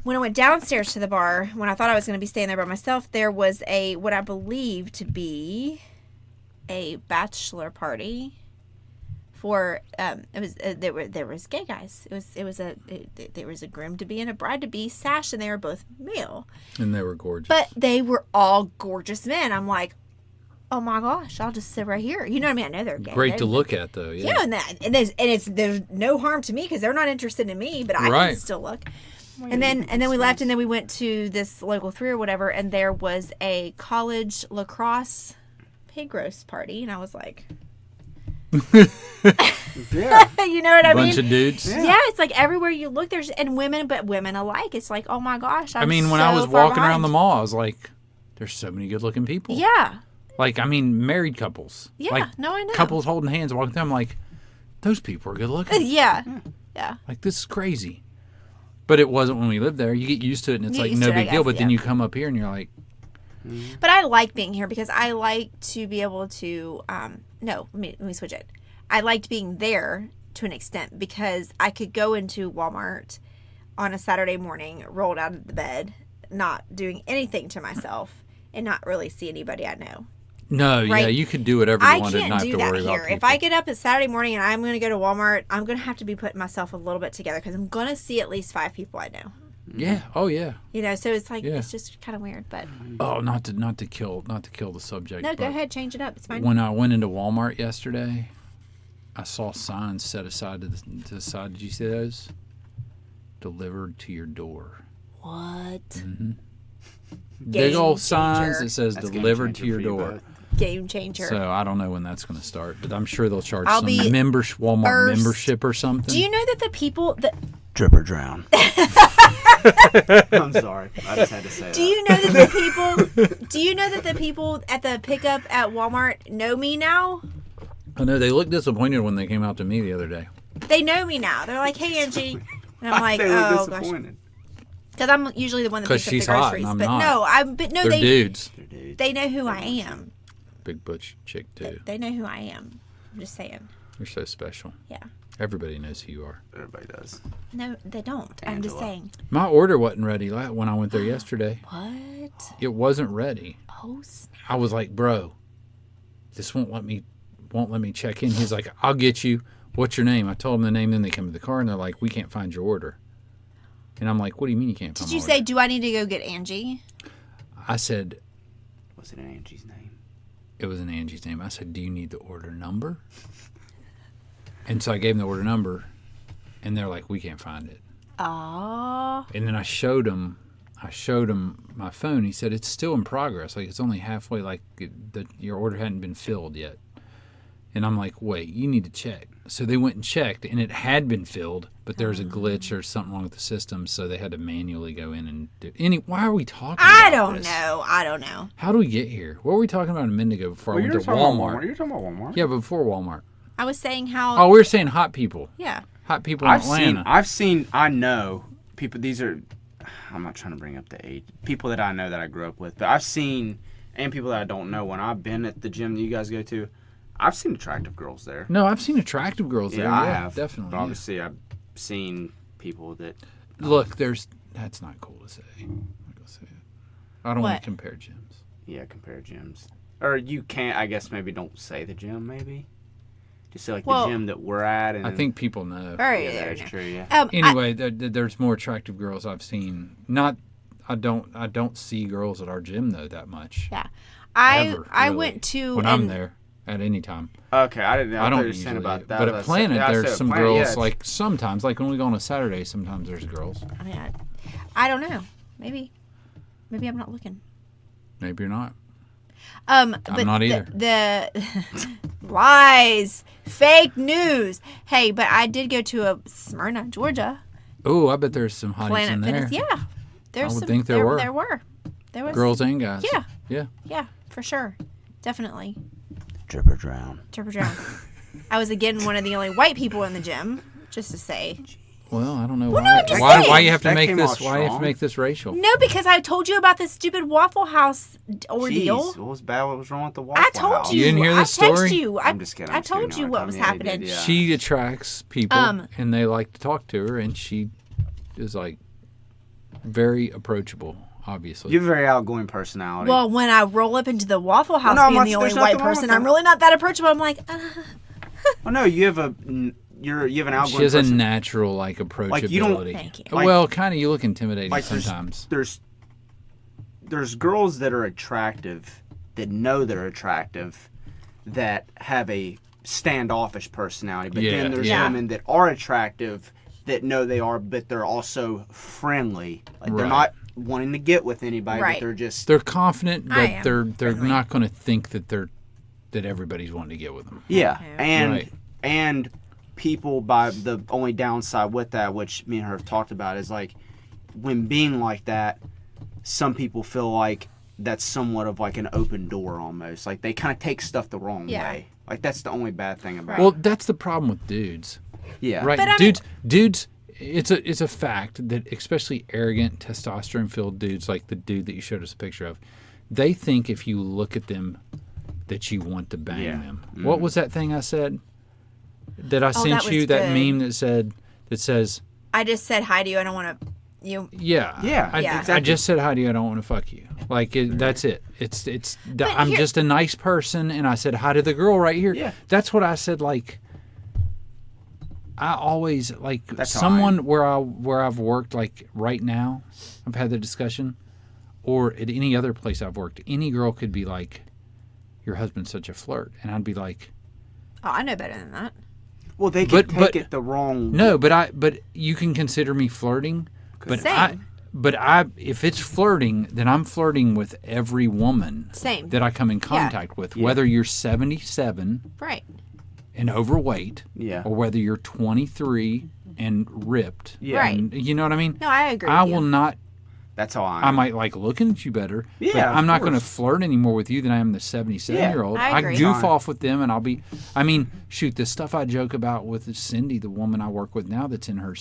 Speaker 2: When I went downstairs to the bar, when I thought I was going to be staying there by myself, there was what I believe to be a bachelor party for there was gay guys. There was a groom to be and a bride to be sash, and they were both male.
Speaker 1: And they were gorgeous.
Speaker 2: But they were all gorgeous men. I'm like, oh my gosh, I'll just sit right here. You know what I mean? I know they're gay.
Speaker 1: Great to look at, though. Yeah.
Speaker 2: Yeah, and there's no harm to me because they're not interested in me, but I can still look. And then we left, and then we went to this local 3 or whatever, and there was a college lacrosse pig roast party, and I was like,
Speaker 3: Yeah.
Speaker 2: you know what I mean?
Speaker 1: Bunch of dudes.
Speaker 2: Yeah, it's like everywhere you look, there's women alike. It's like, oh my gosh,
Speaker 1: I mean, when I was walking around the mall, I was like, there's so many good-looking people.
Speaker 2: Yeah,
Speaker 1: Like, I mean, married couples.
Speaker 2: yeah,
Speaker 1: Like,
Speaker 2: no, I know.
Speaker 1: couples holding hands walking through. I'm like, those people are good-looking.
Speaker 2: Yeah.
Speaker 1: Like, this is crazy. But it wasn't when we lived there. You get used to it, and it's
Speaker 2: You
Speaker 1: like
Speaker 2: get
Speaker 1: no
Speaker 2: used to it,
Speaker 1: big
Speaker 2: I
Speaker 1: deal.
Speaker 2: guess,
Speaker 1: But then
Speaker 2: yeah.
Speaker 1: you come up here, and you're like,
Speaker 2: But I like being here because I like to be able to. No, let me switch it. I liked being there to an extent because I could go into Walmart on a Saturday morning, rolled out of the bed, not doing anything to myself, and not really see anybody I know.
Speaker 1: no, yeah,
Speaker 2: Right.
Speaker 1: you could do whatever you
Speaker 2: I
Speaker 1: wanted, and
Speaker 2: can't
Speaker 1: not have
Speaker 2: do
Speaker 1: to
Speaker 2: that
Speaker 1: worry about
Speaker 2: here.
Speaker 1: people.
Speaker 2: If I get up at Saturday morning and I'm going to go to Walmart, I'm going to have to be putting myself a little bit together because I'm going to see at least 5 people I know.
Speaker 1: Yeah. Oh, yeah.
Speaker 2: You know, so it's like
Speaker 1: Yeah.
Speaker 2: it's just kind of weird, but
Speaker 1: Oh, not to kill the subject.
Speaker 2: no, go
Speaker 1: but
Speaker 2: ahead, change it up. It's fine.
Speaker 1: When I went into Walmart yesterday, I saw signs set aside to the side. Did you see those? Delivered to your door.
Speaker 2: What?
Speaker 1: Big
Speaker 2: Game
Speaker 1: old signs
Speaker 2: changer.
Speaker 1: that says
Speaker 3: That's game
Speaker 1: delivered
Speaker 3: changer
Speaker 1: to your
Speaker 3: for you
Speaker 1: door.
Speaker 3: both.
Speaker 2: Game changer.
Speaker 1: So I don't know when that's going to start, but I'm sure they'll charge
Speaker 2: I'll
Speaker 1: some
Speaker 2: be
Speaker 1: Walmart
Speaker 2: first.
Speaker 1: membership or something.
Speaker 2: Do you know that the people that
Speaker 3: Drip or drown. I'm sorry. I just had to say
Speaker 2: do you know that the people at the pickup at Walmart know me now?
Speaker 1: I know they looked disappointed when they came out to me the other day.
Speaker 2: They know me now. They're like, "Hey, Angie," and I'm like,
Speaker 3: they were
Speaker 2: "Oh gosh,"
Speaker 3: disappointed.
Speaker 2: because I'm usually the one that
Speaker 1: 'Cause
Speaker 2: picks up
Speaker 1: she's
Speaker 2: the
Speaker 1: hot
Speaker 2: groceries.
Speaker 1: and I'm
Speaker 2: but
Speaker 1: not.
Speaker 2: no,
Speaker 1: They're dudes.
Speaker 3: They're dudes.
Speaker 2: they know who I am.
Speaker 1: Big butch chick too.
Speaker 2: They know who I am. I'm just saying.
Speaker 1: You're so special.
Speaker 2: Yeah.
Speaker 1: Everybody knows who you are.
Speaker 3: Everybody does.
Speaker 2: No, they don't. I'm just
Speaker 3: Angela.
Speaker 2: saying.
Speaker 1: My order wasn't ready when I went there yesterday.
Speaker 2: What?
Speaker 1: It wasn't ready.
Speaker 2: Oh, snap.
Speaker 1: I was like, bro, this won't let me check in. He's like, I'll get you. What's your name? I told him the name. Then they come to the car and they're like, we can't find your order. And I'm like, what do you mean you can't find
Speaker 2: Did
Speaker 1: my
Speaker 2: you
Speaker 1: order?
Speaker 2: say, do I need to go get Angie?
Speaker 1: I said,
Speaker 3: Was it Angie's name?
Speaker 1: it was in Angie's name. I said, do you need the order number? And so I gave them the order number, and they're like, we can't find it.
Speaker 2: Oh.
Speaker 1: And then I showed him my phone. He said, it's still in progress. Like, it's only halfway, like your order hadn't been filled yet. And I'm like, wait, you need to check. So they went and checked, and it had been filled, but there was a glitch or something wrong with the system, so they had to manually go in and do. Why are we talking
Speaker 2: I
Speaker 1: about
Speaker 2: don't
Speaker 1: this?
Speaker 2: know. I don't know.
Speaker 1: How do we get here? What were we talking about a minute ago before I went to Walmart?
Speaker 3: You're talking about Walmart.
Speaker 1: Yeah, before Walmart.
Speaker 2: I was saying how.
Speaker 1: Oh, we were saying hot people.
Speaker 2: Yeah.
Speaker 1: Hot people in Atlanta.
Speaker 3: I know people. These are. I'm not trying to bring up the age. People that I know that I grew up with, but I've seen, and people that I don't know. When I've been at the gym that you guys go to, I've seen attractive girls there.
Speaker 1: No, I've seen attractive girls there.
Speaker 3: I
Speaker 1: Yeah,
Speaker 3: have
Speaker 1: definitely.
Speaker 3: But
Speaker 1: yeah.
Speaker 3: obviously, I've seen people that.
Speaker 1: Look, that's not cool to say. I'm not gonna say it. I don't want
Speaker 2: What?
Speaker 1: to compare gyms.
Speaker 3: Yeah, compare gyms. Or you can't. I guess maybe don't say the gym. Maybe. Just say like
Speaker 2: Well,
Speaker 3: the gym that we're at. And
Speaker 1: I think people know.
Speaker 2: All right.
Speaker 3: Yeah,
Speaker 2: there
Speaker 3: that's
Speaker 2: you go.
Speaker 3: true. Yeah.
Speaker 1: Anyway, there's more attractive girls I've seen. I don't see girls at our gym though that much.
Speaker 2: Yeah.
Speaker 1: Ever,
Speaker 2: I
Speaker 1: really,
Speaker 2: went to
Speaker 1: when I'm there. at any time.
Speaker 3: Okay, I didn't know.
Speaker 1: I don't
Speaker 3: thought you were
Speaker 1: usually,
Speaker 3: saying about that.
Speaker 1: but
Speaker 3: I
Speaker 1: at
Speaker 3: said-
Speaker 1: Planet,
Speaker 3: yeah, I
Speaker 1: there's
Speaker 3: said
Speaker 1: some
Speaker 3: Planet,
Speaker 1: girls.
Speaker 3: yeah, it's-
Speaker 1: Like sometimes, like when we go on a Saturday, sometimes there's girls.
Speaker 2: I mean, I don't know. Maybe I'm not looking.
Speaker 1: Maybe you're not.
Speaker 2: But
Speaker 1: not either.
Speaker 2: The lies, fake news. Hey, but I did go to a Smyrna, Georgia,
Speaker 1: Oh, I bet there's some hotties
Speaker 2: Planet
Speaker 1: in there.
Speaker 2: Fitness. Yeah, there's
Speaker 1: I would
Speaker 2: some.
Speaker 1: think there were.
Speaker 2: There was
Speaker 1: Girls and guys.
Speaker 2: Yeah.
Speaker 1: Yeah.
Speaker 2: Yeah, for sure, definitely.
Speaker 3: Drip or drown.
Speaker 2: Turbo Drown. I was again one of the only white people in the gym. Just to say.
Speaker 1: Well, I don't know
Speaker 2: Well,
Speaker 1: why.
Speaker 2: no, I'm just
Speaker 1: why
Speaker 2: saying.
Speaker 1: you have to
Speaker 3: That
Speaker 1: make
Speaker 3: came
Speaker 1: this?
Speaker 3: off
Speaker 1: Why you have to
Speaker 3: strong.
Speaker 1: make this racial?
Speaker 2: No, because I told you about this stupid Waffle House ordeal.
Speaker 3: Jeez, what was bad? What was wrong with the Waffle
Speaker 2: I told
Speaker 3: House?
Speaker 2: you.
Speaker 1: You didn't hear this
Speaker 2: I texted
Speaker 1: story?
Speaker 2: you.
Speaker 3: I'm just kidding.
Speaker 2: I
Speaker 3: I'm just kidding.
Speaker 2: told you
Speaker 3: No,
Speaker 2: what was
Speaker 3: yeah, they did,
Speaker 2: happening.
Speaker 3: yeah.
Speaker 1: She attracts people,
Speaker 2: Um,
Speaker 1: and they like to talk to her, and she is like very approachable. Obviously,
Speaker 3: You have a very outgoing personality.
Speaker 2: Well, when I roll up into the Waffle House
Speaker 3: no, I'm
Speaker 2: being
Speaker 3: not-
Speaker 2: the only
Speaker 3: there's
Speaker 2: white
Speaker 3: nothing wrong
Speaker 2: person,
Speaker 3: with
Speaker 2: I'm
Speaker 3: that.
Speaker 2: really not that approachable. I'm like,
Speaker 3: well, no, you have a you have an outgoing.
Speaker 1: she has a
Speaker 3: person.
Speaker 1: natural like approachability.
Speaker 3: you don't-
Speaker 2: Thank you.
Speaker 3: Like-
Speaker 1: Well, kind of. You look intimidating
Speaker 3: like
Speaker 1: sometimes.
Speaker 3: there's girls that are attractive that know they're attractive that have a standoffish personality, but
Speaker 1: Yeah,
Speaker 3: then there's
Speaker 1: yeah.
Speaker 3: women that are attractive that know they are, but they're also friendly. Like they're
Speaker 1: Right.
Speaker 3: not wanting to get with anybody,
Speaker 2: Right.
Speaker 3: but they're just
Speaker 1: They're confident,
Speaker 2: I
Speaker 1: but
Speaker 2: am
Speaker 1: they're
Speaker 2: friendly.
Speaker 1: not going to think that that everybody's wanting to get with them.
Speaker 3: yeah,
Speaker 2: Yeah.
Speaker 3: and
Speaker 1: Right.
Speaker 3: and people by the only downside with that, which me and her have talked about, is like when being like that, some people feel like that's somewhat of like an open door almost. Like they kind of take stuff the wrong
Speaker 2: Yeah.
Speaker 3: way. Like that's the only bad thing about
Speaker 1: Well,
Speaker 3: it.
Speaker 1: that's the problem with dudes,
Speaker 3: Yeah.
Speaker 1: right?
Speaker 2: But I mean-
Speaker 1: Dudes. It's a fact that especially arrogant, testosterone-filled dudes, like the dude that you showed us a picture of, they think if you look at them, that you want to bang
Speaker 3: Yeah.
Speaker 1: them. What was that thing I said? That I sent
Speaker 2: that was
Speaker 1: you that
Speaker 2: good.
Speaker 1: meme that says,
Speaker 2: I just said hi to you. I don't want to. You.
Speaker 3: Yeah,
Speaker 1: I
Speaker 3: exactly.
Speaker 1: just said hi to you. I don't want to fuck you. Like that's it. I'm
Speaker 2: here-
Speaker 1: just a nice person, and I said hi to the girl right here.
Speaker 3: Yeah.
Speaker 1: That's what I said. Like I always like
Speaker 3: That's how
Speaker 1: someone where I've worked. Like right now, I've had the discussion, or at any other place I've worked. Any girl could be like, "Your husband's such a flirt," and I'd be like,
Speaker 2: Oh, I know better than that.
Speaker 3: Well, they could
Speaker 1: But-
Speaker 3: take it the wrong.
Speaker 1: "No," but you can consider me flirting. But
Speaker 2: Same.
Speaker 1: if it's flirting, then I'm flirting with every woman
Speaker 2: Same.
Speaker 1: that I come in contact with,
Speaker 3: Yeah.
Speaker 1: whether you're 77
Speaker 2: Right.
Speaker 1: and overweight,
Speaker 3: Yeah.
Speaker 1: or whether you're 23 and ripped.
Speaker 3: Yeah.
Speaker 2: Right.
Speaker 1: And, you know what I mean?
Speaker 2: No, I agree.
Speaker 1: I
Speaker 2: with you.
Speaker 1: will not.
Speaker 3: That's how
Speaker 1: I might like looking at you better, but
Speaker 3: Yeah, of
Speaker 1: I'm not going to
Speaker 3: course.
Speaker 1: flirt any more with you than I am the 77-year-old.
Speaker 2: I agree.
Speaker 1: goof
Speaker 3: Fine.
Speaker 1: off with them, and I'll be. I mean, shoot, the stuff I joke about with Cindy, the woman I work with now, that's in her.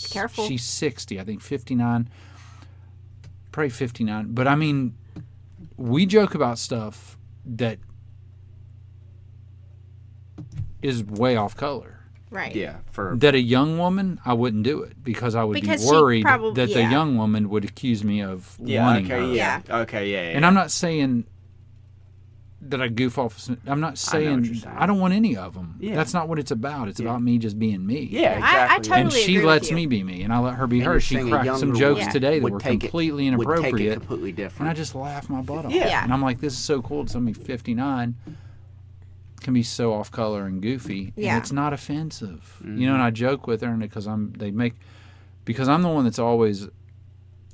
Speaker 2: Careful.
Speaker 1: She's 60, I think 59, probably 59. But I mean, we joke about stuff that is way off color.
Speaker 2: Right.
Speaker 3: Yeah. For
Speaker 1: That a young woman, I wouldn't do it because I would
Speaker 2: Because
Speaker 1: be
Speaker 2: she
Speaker 1: worried
Speaker 2: probably-
Speaker 1: that the
Speaker 2: yeah.
Speaker 1: young woman would accuse me of
Speaker 3: yeah.
Speaker 1: wanting
Speaker 3: Okay.
Speaker 1: her.
Speaker 3: Yeah. Okay. Yeah.
Speaker 1: And I'm not saying that I goof off. I'm not
Speaker 3: what
Speaker 1: saying
Speaker 3: you're saying.
Speaker 1: I don't want any of them.
Speaker 3: Yeah.
Speaker 1: That's not what it's about. It's
Speaker 3: Yeah.
Speaker 1: about me just being me.
Speaker 3: Yeah.
Speaker 2: I
Speaker 3: Exactly.
Speaker 2: totally
Speaker 1: And she
Speaker 2: agree with
Speaker 1: lets
Speaker 2: you.
Speaker 1: me be me, and I let her be
Speaker 3: And
Speaker 1: her.
Speaker 3: you're
Speaker 1: She
Speaker 3: saying a
Speaker 1: cracked some
Speaker 3: younger
Speaker 1: jokes
Speaker 2: woman
Speaker 1: today that
Speaker 3: would
Speaker 1: were
Speaker 3: take it-
Speaker 1: completely
Speaker 3: would take it
Speaker 1: inappropriate,
Speaker 3: completely
Speaker 1: and I
Speaker 3: different.
Speaker 1: just laughed my butt off.
Speaker 2: Yeah.
Speaker 1: And I'm like, this is so cool. It's only 59. Can be so off color and goofy,
Speaker 2: Yeah.
Speaker 1: and it's not offensive.
Speaker 3: Mm-hmm.
Speaker 1: You know, and I joke with her, and because I'm the one that's always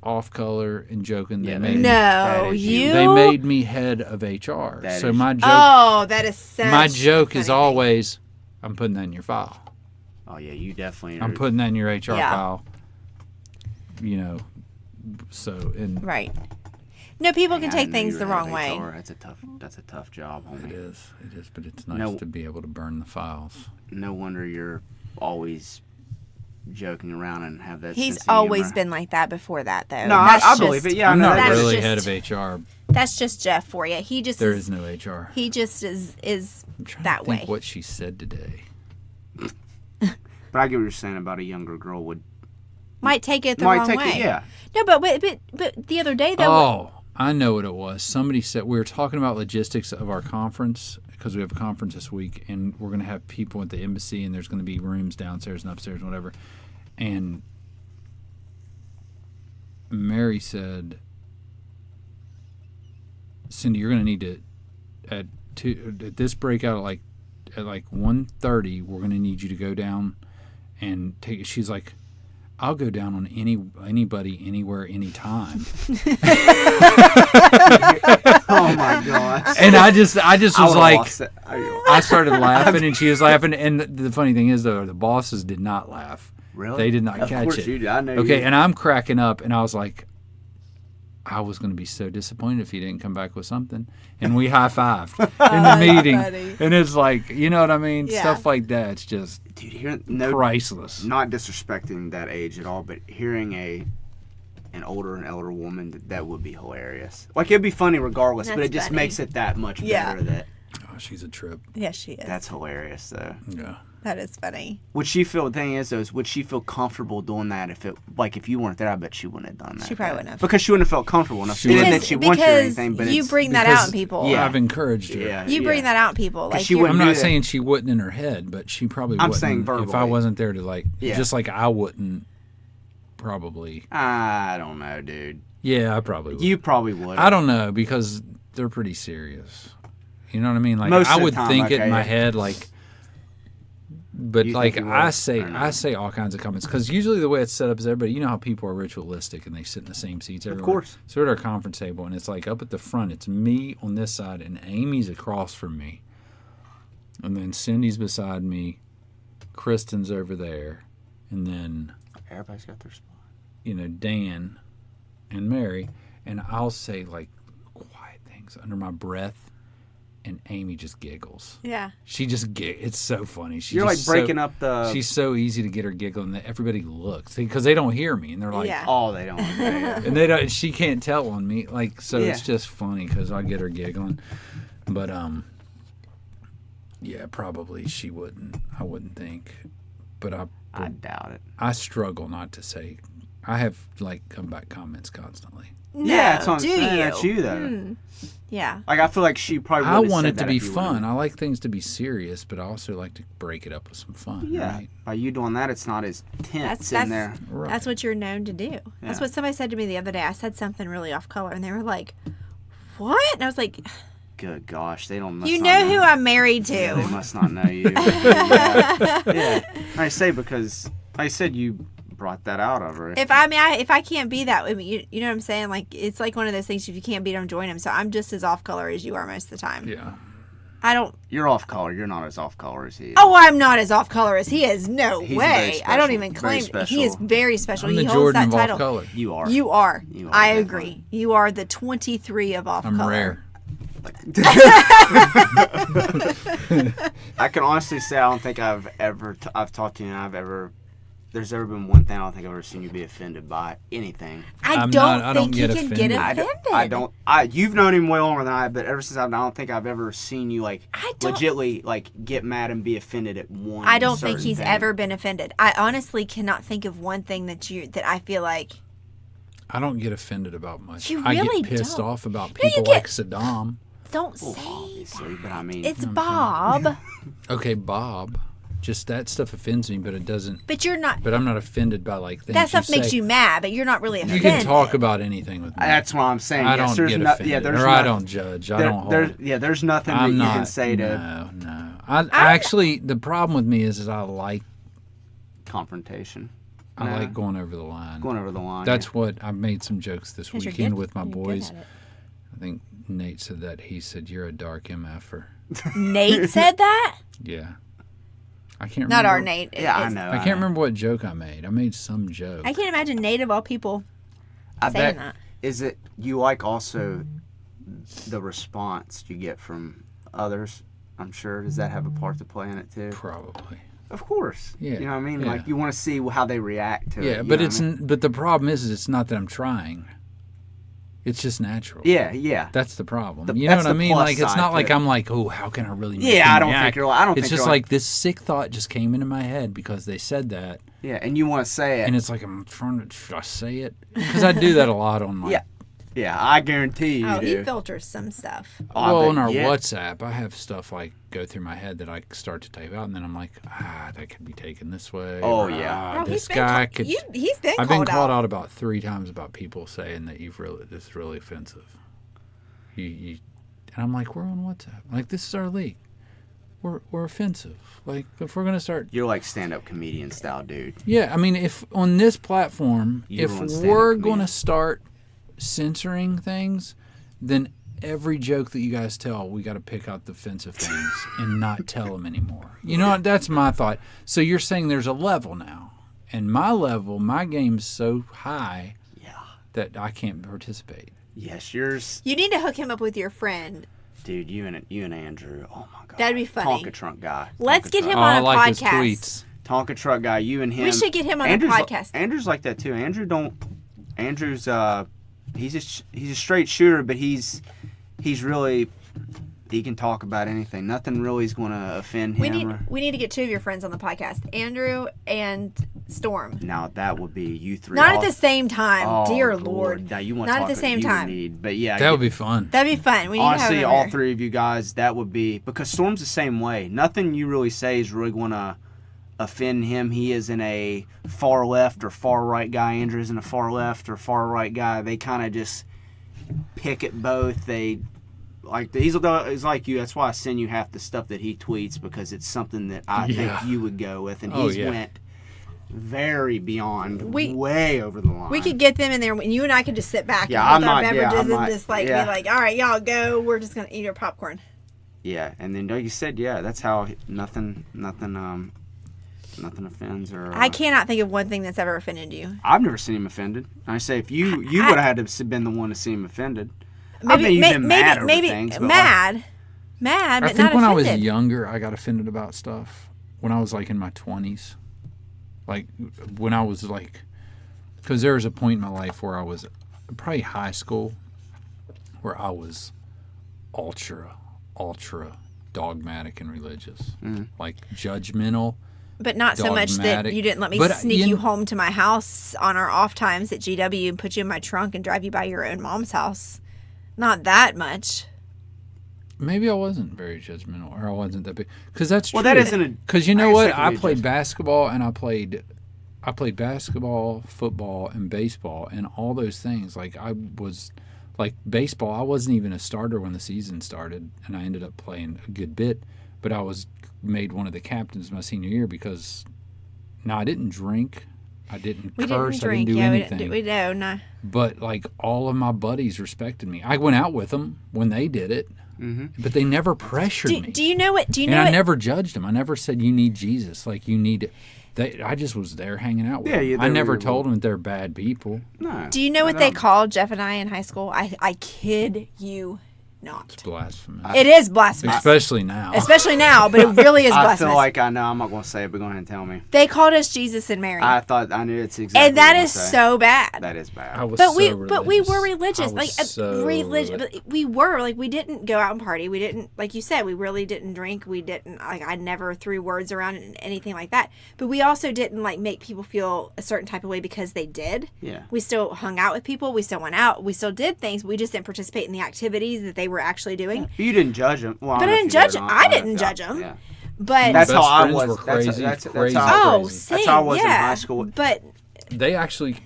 Speaker 1: off color and joking.
Speaker 3: Yeah,
Speaker 1: they
Speaker 3: that
Speaker 1: made
Speaker 3: is-
Speaker 1: me,
Speaker 3: that
Speaker 2: No,
Speaker 3: is
Speaker 2: you.
Speaker 1: they made me head of HR.
Speaker 3: That
Speaker 1: So
Speaker 3: is-
Speaker 1: my joke,
Speaker 2: Oh, that is such.
Speaker 1: my joke is
Speaker 2: funny.
Speaker 1: always, I'm putting that in your file.
Speaker 3: Oh yeah. You definitely.
Speaker 1: I'm putting that in your HR
Speaker 2: Yeah.
Speaker 1: file. You know, so and
Speaker 2: Right. No, people can
Speaker 3: I
Speaker 2: take
Speaker 3: knew
Speaker 2: things
Speaker 3: you
Speaker 2: the
Speaker 3: were head
Speaker 2: wrong
Speaker 3: of
Speaker 2: way.
Speaker 3: HR. That's a tough job, homie.
Speaker 1: it is, but it's nice
Speaker 3: No.
Speaker 1: to be able to burn the files.
Speaker 3: No wonder you're always joking around and have that.
Speaker 2: He's
Speaker 3: sense of
Speaker 2: always
Speaker 3: humor.
Speaker 2: been like that before that, though.
Speaker 3: No,
Speaker 2: That's
Speaker 3: I believe
Speaker 2: just-
Speaker 3: it. Yeah,
Speaker 1: I'm
Speaker 3: no,
Speaker 1: not
Speaker 2: that's
Speaker 1: really
Speaker 2: just-
Speaker 1: head of HR.
Speaker 2: That's just Jeff for you. He just
Speaker 1: There
Speaker 2: is.
Speaker 1: is no HR.
Speaker 2: He just is
Speaker 1: I'm trying
Speaker 2: that
Speaker 1: to think
Speaker 2: way.
Speaker 1: what she said today.
Speaker 3: But I get what you're saying about a younger girl would
Speaker 2: might take it the
Speaker 3: might
Speaker 2: wrong
Speaker 3: take
Speaker 2: way.
Speaker 3: it. Yeah.
Speaker 2: No, but the other day though.
Speaker 1: Oh, I know what it was. Somebody said we were talking about logistics of our conference because we have a conference this week, and we're going to have people at the embassy, and there's going to be rooms downstairs and upstairs and whatever. And Mary said, "Cindy, you're going to need to at this breakout at like 1:30, we're gonna need you to go down and take. She's like, I'll go down on anybody, anywhere, anytime.
Speaker 3: Oh my gosh!
Speaker 1: And I just was like,
Speaker 3: I
Speaker 1: I started laughing, and she was laughing. And the funny thing is, though, the bosses did not laugh.
Speaker 3: Really?
Speaker 1: They did not
Speaker 3: Of
Speaker 1: catch
Speaker 3: course
Speaker 1: it.
Speaker 3: you did. I know.
Speaker 1: Okay,
Speaker 3: you.
Speaker 1: and I'm cracking up, and I was like, I was going to be so disappointed if he didn't come back with something. And we high-fived in the meeting.
Speaker 2: funny.
Speaker 1: And it's like, you know what I mean?
Speaker 2: Yeah.
Speaker 1: Stuff like that. It's just
Speaker 3: Dude, hearing
Speaker 1: priceless.
Speaker 3: not disrespecting that age at all, but hearing an older woman, that would be hilarious. Like, it'd be funny regardless, but
Speaker 2: That's
Speaker 3: it just
Speaker 2: funny.
Speaker 3: makes it that much
Speaker 2: Yeah.
Speaker 3: better. That
Speaker 1: Oh, she's a trip.
Speaker 2: Yeah, she is.
Speaker 3: that's hilarious though.
Speaker 1: Yeah.
Speaker 2: That is funny.
Speaker 3: Would she feel? The thing is, though, would she feel comfortable doing that if you weren't there? I bet she wouldn't have done that.
Speaker 2: She probably wouldn't have.
Speaker 3: because she wouldn't have felt comfortable enough.
Speaker 1: She
Speaker 3: It isn't
Speaker 1: wouldn't.
Speaker 3: that she wants you or
Speaker 2: Because
Speaker 3: anything, but
Speaker 2: you
Speaker 3: it's,
Speaker 2: bring that out in people.
Speaker 3: Yeah.
Speaker 1: I've encouraged her.
Speaker 3: yeah,
Speaker 2: You bring that out in people. Like
Speaker 3: she
Speaker 2: you're-
Speaker 3: wouldn't
Speaker 1: I'm
Speaker 3: do
Speaker 1: not
Speaker 3: that.
Speaker 1: saying she wouldn't in her head, but she probably
Speaker 3: I'm
Speaker 1: wouldn't.
Speaker 3: saying
Speaker 1: If I
Speaker 3: verbally.
Speaker 1: wasn't there to
Speaker 3: Yeah.
Speaker 1: just like I wouldn't probably.
Speaker 3: I don't know, dude.
Speaker 1: Yeah, I probably would.
Speaker 3: You probably would.
Speaker 1: I don't know because they're pretty serious. You know what I mean? Like
Speaker 3: Most
Speaker 1: I
Speaker 3: of the
Speaker 1: would
Speaker 3: time,
Speaker 1: think it
Speaker 3: okay,
Speaker 1: in my
Speaker 3: yeah.
Speaker 1: head, like. But
Speaker 3: You
Speaker 1: like
Speaker 3: think you
Speaker 1: I
Speaker 3: would,
Speaker 1: say,
Speaker 3: or no?
Speaker 1: I say all kinds of comments because usually the way it's set up is everybody. You know how people are ritualistic and they sit in the same seats. Everywhere.
Speaker 3: course.
Speaker 1: So we're at our conference table and it's like up at the front. It's me on this side and Amy's across from me, and then Cindy's beside me, Kristen's over there, and then
Speaker 3: Everybody's got their spot.
Speaker 1: Dan and Mary, and I'll say like quiet things under my breath, and Amy just giggles.
Speaker 2: Yeah.
Speaker 1: She just it's so funny.
Speaker 3: You're like breaking up the.
Speaker 1: She's so easy to get her giggling that everybody looks because they don't hear me and they're like,
Speaker 2: Yeah.
Speaker 3: Oh, they don't. Yeah.
Speaker 1: and they don't. She can't tell on me like so.
Speaker 3: Yeah.
Speaker 1: It's just funny because I get her giggling, but yeah, probably she wouldn't. I wouldn't think, but
Speaker 3: I doubt it.
Speaker 1: I struggle not to say. I have like comeback comments constantly.
Speaker 2: No,
Speaker 3: Yeah, that's what I'm
Speaker 2: do
Speaker 3: saying.
Speaker 2: you?
Speaker 3: That's you, though.
Speaker 2: Hmm. Yeah.
Speaker 3: Like, I feel like she probably.
Speaker 1: I
Speaker 3: would've
Speaker 1: want
Speaker 3: said
Speaker 1: it to
Speaker 3: that
Speaker 1: be
Speaker 3: if you
Speaker 1: fun.
Speaker 3: would've.
Speaker 1: I like things to be serious, but I also like to break it up with some fun.
Speaker 3: Yeah.
Speaker 1: Right?
Speaker 3: By you doing that, it's not as tense
Speaker 2: That's-
Speaker 3: in there.
Speaker 1: Right.
Speaker 2: That's what you're known to do. That's
Speaker 3: Yeah.
Speaker 2: what somebody said to me the other day. I said something really off color, and they were like, "What?" And I was like,
Speaker 3: Good gosh, they don't.
Speaker 2: "You
Speaker 3: must
Speaker 2: know
Speaker 3: not
Speaker 2: who I'm married
Speaker 3: Yeah, they
Speaker 2: to."
Speaker 3: must not know you. yeah. I say because I said you brought that out of her.
Speaker 2: If I can't be that, you know what I'm saying? Like it's like one of those things. If you can't beat them, join them. So I'm just as off color as you are most of the time.
Speaker 1: Yeah.
Speaker 2: I don't.
Speaker 3: You're off color. You're not as off color as he is.
Speaker 2: Oh, I'm not as off color as he is. No
Speaker 3: He's
Speaker 2: way.
Speaker 3: very
Speaker 2: I don't
Speaker 3: special.
Speaker 2: even
Speaker 3: Very
Speaker 2: claim he is
Speaker 3: special.
Speaker 2: very special.
Speaker 1: I'm
Speaker 2: He
Speaker 1: the
Speaker 2: holds
Speaker 1: Jordan
Speaker 2: that
Speaker 1: of
Speaker 2: title.
Speaker 1: off color.
Speaker 3: You are.
Speaker 2: You are.
Speaker 3: You are,
Speaker 2: I
Speaker 3: definitely.
Speaker 2: agree. You are the 23 of off
Speaker 1: I'm
Speaker 2: color.
Speaker 1: rare.
Speaker 3: I can honestly say I don't think I've talked to you and there's ever been one thing I don't think I've ever seen you be offended by anything.
Speaker 2: I
Speaker 1: I'm
Speaker 2: don't
Speaker 1: not- I
Speaker 2: think
Speaker 1: don't
Speaker 2: you
Speaker 1: get
Speaker 2: can get
Speaker 1: offended.
Speaker 2: offended.
Speaker 3: You've known him way longer than I, but ever since I don't think I've ever seen you like
Speaker 2: I don't-
Speaker 3: legitly like get mad and be offended at one.
Speaker 2: I don't think
Speaker 3: certain
Speaker 2: he's
Speaker 3: thing.
Speaker 2: ever been offended. I honestly cannot think of one thing that I feel like.
Speaker 1: I don't get offended about much.
Speaker 2: You
Speaker 1: I
Speaker 2: really
Speaker 1: get pissed
Speaker 2: don't.
Speaker 1: off about
Speaker 2: you
Speaker 1: people
Speaker 2: get-
Speaker 1: like Saddam.
Speaker 2: Don't
Speaker 3: Well,
Speaker 2: say
Speaker 3: obviously, but I mean,
Speaker 2: that. It's Bob,
Speaker 1: Okay, Bob. Just that stuff offends me, but it doesn't.
Speaker 2: but you're not.
Speaker 1: But I'm not offended by like things
Speaker 2: That stuff
Speaker 1: you
Speaker 2: makes
Speaker 1: say.
Speaker 2: you mad, but you're not really
Speaker 1: You
Speaker 2: offended.
Speaker 1: can talk about anything with me.
Speaker 3: that's what I'm saying.
Speaker 1: I
Speaker 3: Yes,
Speaker 1: don't
Speaker 3: there's
Speaker 1: get
Speaker 3: no-
Speaker 1: offended,
Speaker 3: yeah, there's
Speaker 1: or I
Speaker 3: no-
Speaker 1: don't judge. I don't hold.
Speaker 3: There's nothing that
Speaker 1: I'm
Speaker 3: you
Speaker 1: not.
Speaker 3: can say to
Speaker 1: No. I actually, the problem with me is I like
Speaker 3: confrontation.
Speaker 1: I
Speaker 3: No.
Speaker 1: like going over the line.
Speaker 3: Going over the line.
Speaker 1: That's what I made some jokes this
Speaker 2: 'Cause you're
Speaker 1: weekend
Speaker 2: good-
Speaker 1: with my
Speaker 2: you're good
Speaker 1: boys.
Speaker 2: at it.
Speaker 1: I think Nate said that. He said, "You're a dark MFer."
Speaker 2: Nate said that.
Speaker 1: Yeah. I can't
Speaker 2: Not
Speaker 1: remember.
Speaker 2: our Nate.
Speaker 3: yeah, I
Speaker 2: It's-
Speaker 3: know.
Speaker 1: I can't remember what joke I made. I made some joke.
Speaker 2: I can't imagine Nate of all people
Speaker 3: I
Speaker 2: saying
Speaker 3: bet.
Speaker 2: that.
Speaker 3: Is it you like also the response you get from others? I'm sure. Does that have a part to play in it too?
Speaker 1: Probably.
Speaker 3: Of course.
Speaker 1: Yeah,
Speaker 3: You know what I mean?
Speaker 1: yeah.
Speaker 3: Like you want to see how they react to it.
Speaker 1: Yeah,
Speaker 3: you
Speaker 1: but
Speaker 3: know
Speaker 1: it's
Speaker 3: what I mean?
Speaker 1: but the problem is it's not that I'm trying. It's just natural.
Speaker 3: Yeah.
Speaker 1: That's the problem.
Speaker 3: The-
Speaker 1: You know
Speaker 3: that's
Speaker 1: what I
Speaker 3: the
Speaker 1: mean?
Speaker 3: plus
Speaker 1: Like it's
Speaker 3: side
Speaker 1: not
Speaker 3: to
Speaker 1: like
Speaker 3: it.
Speaker 1: I'm like, oh, how can I really? Make
Speaker 3: Yeah,
Speaker 1: them
Speaker 3: I don't
Speaker 1: react?
Speaker 3: think you're. I don't
Speaker 1: It's
Speaker 3: think
Speaker 1: just
Speaker 3: you're
Speaker 1: like this sick thought just came into my head because they said that,
Speaker 3: Yeah, and you want to say it.
Speaker 1: and it's like I'm trying to should I say it because I do that a lot on like.
Speaker 3: Yeah. Yeah, I guarantee you
Speaker 2: Oh,
Speaker 3: do.
Speaker 2: he filters some stuff.
Speaker 3: Oh, I
Speaker 1: Well,
Speaker 3: bet-
Speaker 1: on our
Speaker 3: yeah.
Speaker 1: WhatsApp, I have stuff like go through my head that I start to type out, and then I'm like, that could be taken this way.
Speaker 3: Oh,
Speaker 1: or,
Speaker 3: yeah.
Speaker 2: Oh,
Speaker 1: this guy could.
Speaker 2: He's been
Speaker 1: I've been
Speaker 2: called
Speaker 1: called
Speaker 2: out.
Speaker 1: out about 3 times about people saying that this is really offensive. You And I'm like, we're on WhatsApp. Like, this is our league. We're offensive. Like, if we're gonna start,
Speaker 3: You're like stand-up comedian style, dude.
Speaker 1: yeah. I mean, if on this platform,
Speaker 3: You're
Speaker 1: if
Speaker 3: on stand-up
Speaker 1: we're
Speaker 3: comedian.
Speaker 1: gonna start censoring things, then every joke that you guys tell, we got to pick out the offensive things and not tell them anymore. You know, that's my thought. So you're saying there's a level now, and my game's so high
Speaker 3: Yeah.
Speaker 1: that I can't participate.
Speaker 3: Yes, yours,
Speaker 2: You need to hook him up with your friend.
Speaker 3: dude. You and Andrew. Oh my god.
Speaker 2: That'd be funny.
Speaker 3: Tonka truck guy.
Speaker 2: Let's
Speaker 3: Tonka
Speaker 2: get
Speaker 3: truck.
Speaker 2: him
Speaker 1: Oh,
Speaker 2: on
Speaker 1: I
Speaker 2: a
Speaker 1: like his
Speaker 2: podcast.
Speaker 1: tweets.
Speaker 3: Tonka truck guy. You and him.
Speaker 2: We should get him on
Speaker 3: Andrew's
Speaker 2: a
Speaker 3: li-
Speaker 2: podcast.
Speaker 3: Andrew's like that too. Andrew's he's a straight shooter, but he's really, he can talk about anything. Nothing really is going to offend him.
Speaker 2: We need to get 2 of your friends on the podcast, Andrew and Storm.
Speaker 3: Now that would be you three.
Speaker 2: Not
Speaker 3: all-
Speaker 2: at the same time,
Speaker 3: Oh,
Speaker 2: dear
Speaker 3: Lord.
Speaker 2: Lord.
Speaker 3: Now you want
Speaker 2: Not
Speaker 3: to
Speaker 2: at the same time.
Speaker 3: But yeah,
Speaker 1: That would be fun.
Speaker 2: That'd be fun. We need
Speaker 3: honestly,
Speaker 2: to have him
Speaker 3: all
Speaker 2: over.
Speaker 3: 3 of you guys, that would be, because Storm's the same way. Nothing you really say is really going to offend him. He isn't a far left or far right guy. Andrew isn't a far left or far right guy. They kind of just pick at both. They like he's like you. That's why I send you half the stuff that he tweets, because it's something that I
Speaker 1: Yeah.
Speaker 3: think you would go with, and
Speaker 1: Oh,
Speaker 3: he's
Speaker 1: yeah.
Speaker 3: went very beyond,
Speaker 2: We-
Speaker 3: way over the line.
Speaker 2: We could get them in there, and you and I could just sit back
Speaker 3: Yeah,
Speaker 2: and hold
Speaker 3: I
Speaker 2: our
Speaker 3: might- yeah, I
Speaker 2: beverages
Speaker 3: might,
Speaker 2: and just like
Speaker 3: yeah.
Speaker 2: be like, all right, y'all go. We're just gonna eat our popcorn.
Speaker 3: Yeah, and then like you said, yeah, that's how nothing offends or.
Speaker 2: I cannot think of one thing that's ever offended you.
Speaker 3: I've never seen him offended. I say if you would have had to have been the one to see him offended. I mean, you've been mad over things, but
Speaker 2: mad,
Speaker 1: I
Speaker 2: but
Speaker 1: think
Speaker 2: not
Speaker 1: when
Speaker 2: offended.
Speaker 1: I was younger, I got offended about stuff. When I was like in my 20s, like when I was like, because there was a point in my life where I was probably high school, where I was ultra dogmatic and religious, like judgmental.
Speaker 2: But not so much that
Speaker 1: dogmatic.
Speaker 2: you didn't let me
Speaker 1: But,
Speaker 2: sneak
Speaker 1: you
Speaker 2: you
Speaker 1: know-
Speaker 2: home to my house on our off times at GW and put you in my trunk and drive you by your own mom's house. Not that much.
Speaker 1: Maybe I wasn't very judgmental, or I wasn't that big. Because that's true.
Speaker 3: Well, that isn't a.
Speaker 1: Because you know
Speaker 3: I
Speaker 1: what?
Speaker 3: accept
Speaker 1: I
Speaker 3: your
Speaker 1: played
Speaker 3: judgment.
Speaker 1: basketball, and I played basketball, football, and baseball, and all those things. Like I was, like baseball, I wasn't even a starter when the season started, and I ended up playing a good bit. But I was made one of the captains my senior year because, now I didn't drink, I didn't
Speaker 2: We
Speaker 1: curse,
Speaker 2: didn't drink.
Speaker 1: I didn't do
Speaker 2: Yeah,
Speaker 1: anything.
Speaker 2: we don't. Nah.
Speaker 1: But like all of my buddies respected me. I went out with them when they did it, but they never pressured me.
Speaker 2: Do you know what? Do you
Speaker 1: And
Speaker 2: know
Speaker 1: I
Speaker 2: what?
Speaker 1: never judged them. I never said you need Jesus. Like you need. I just was there hanging out with
Speaker 3: Yeah,
Speaker 1: them.
Speaker 3: yeah,
Speaker 1: I
Speaker 3: they
Speaker 1: never
Speaker 3: were-
Speaker 1: told them that they're bad people.
Speaker 3: No.
Speaker 2: Do you know what they called Jeff and I in high school? I kid you not.
Speaker 1: Blasphemous.
Speaker 2: It is blasphemous.
Speaker 1: Especially now.
Speaker 2: Especially now, but it really is
Speaker 3: I
Speaker 2: blasphemous.
Speaker 3: feel like I know. I'm not going to say it, but go ahead and tell me.
Speaker 2: They called us Jesus and Mary.
Speaker 3: I thought I knew it's exactly.
Speaker 2: and that
Speaker 3: what you
Speaker 2: is
Speaker 3: were gonna say.
Speaker 2: so bad.
Speaker 3: That is bad.
Speaker 1: I was
Speaker 2: But
Speaker 1: so
Speaker 2: we
Speaker 1: religious.
Speaker 2: were religious.
Speaker 1: I
Speaker 2: Like
Speaker 1: was so
Speaker 2: religious.
Speaker 1: religious.
Speaker 2: We were like we didn't go out and party. We didn't, like you said, we really didn't drink. We didn't, like, I never threw words around and anything like that. But we also didn't like make people feel a certain type of way because they did.
Speaker 3: Yeah.
Speaker 2: We still hung out with people. We still went out. We still did things. We just didn't participate in the activities that they were actually doing.
Speaker 3: You didn't judge him. Well,
Speaker 2: But I didn't judge him. I didn't judge him.
Speaker 3: Yeah.
Speaker 2: But
Speaker 3: That's
Speaker 1: Best
Speaker 3: how I
Speaker 1: friends
Speaker 3: was.
Speaker 1: were crazy,
Speaker 3: That's
Speaker 1: crazy.
Speaker 3: how.
Speaker 2: oh,
Speaker 1: crazy.
Speaker 2: same,
Speaker 3: That's how I was in
Speaker 2: yeah.
Speaker 3: high school.
Speaker 2: But
Speaker 1: They actually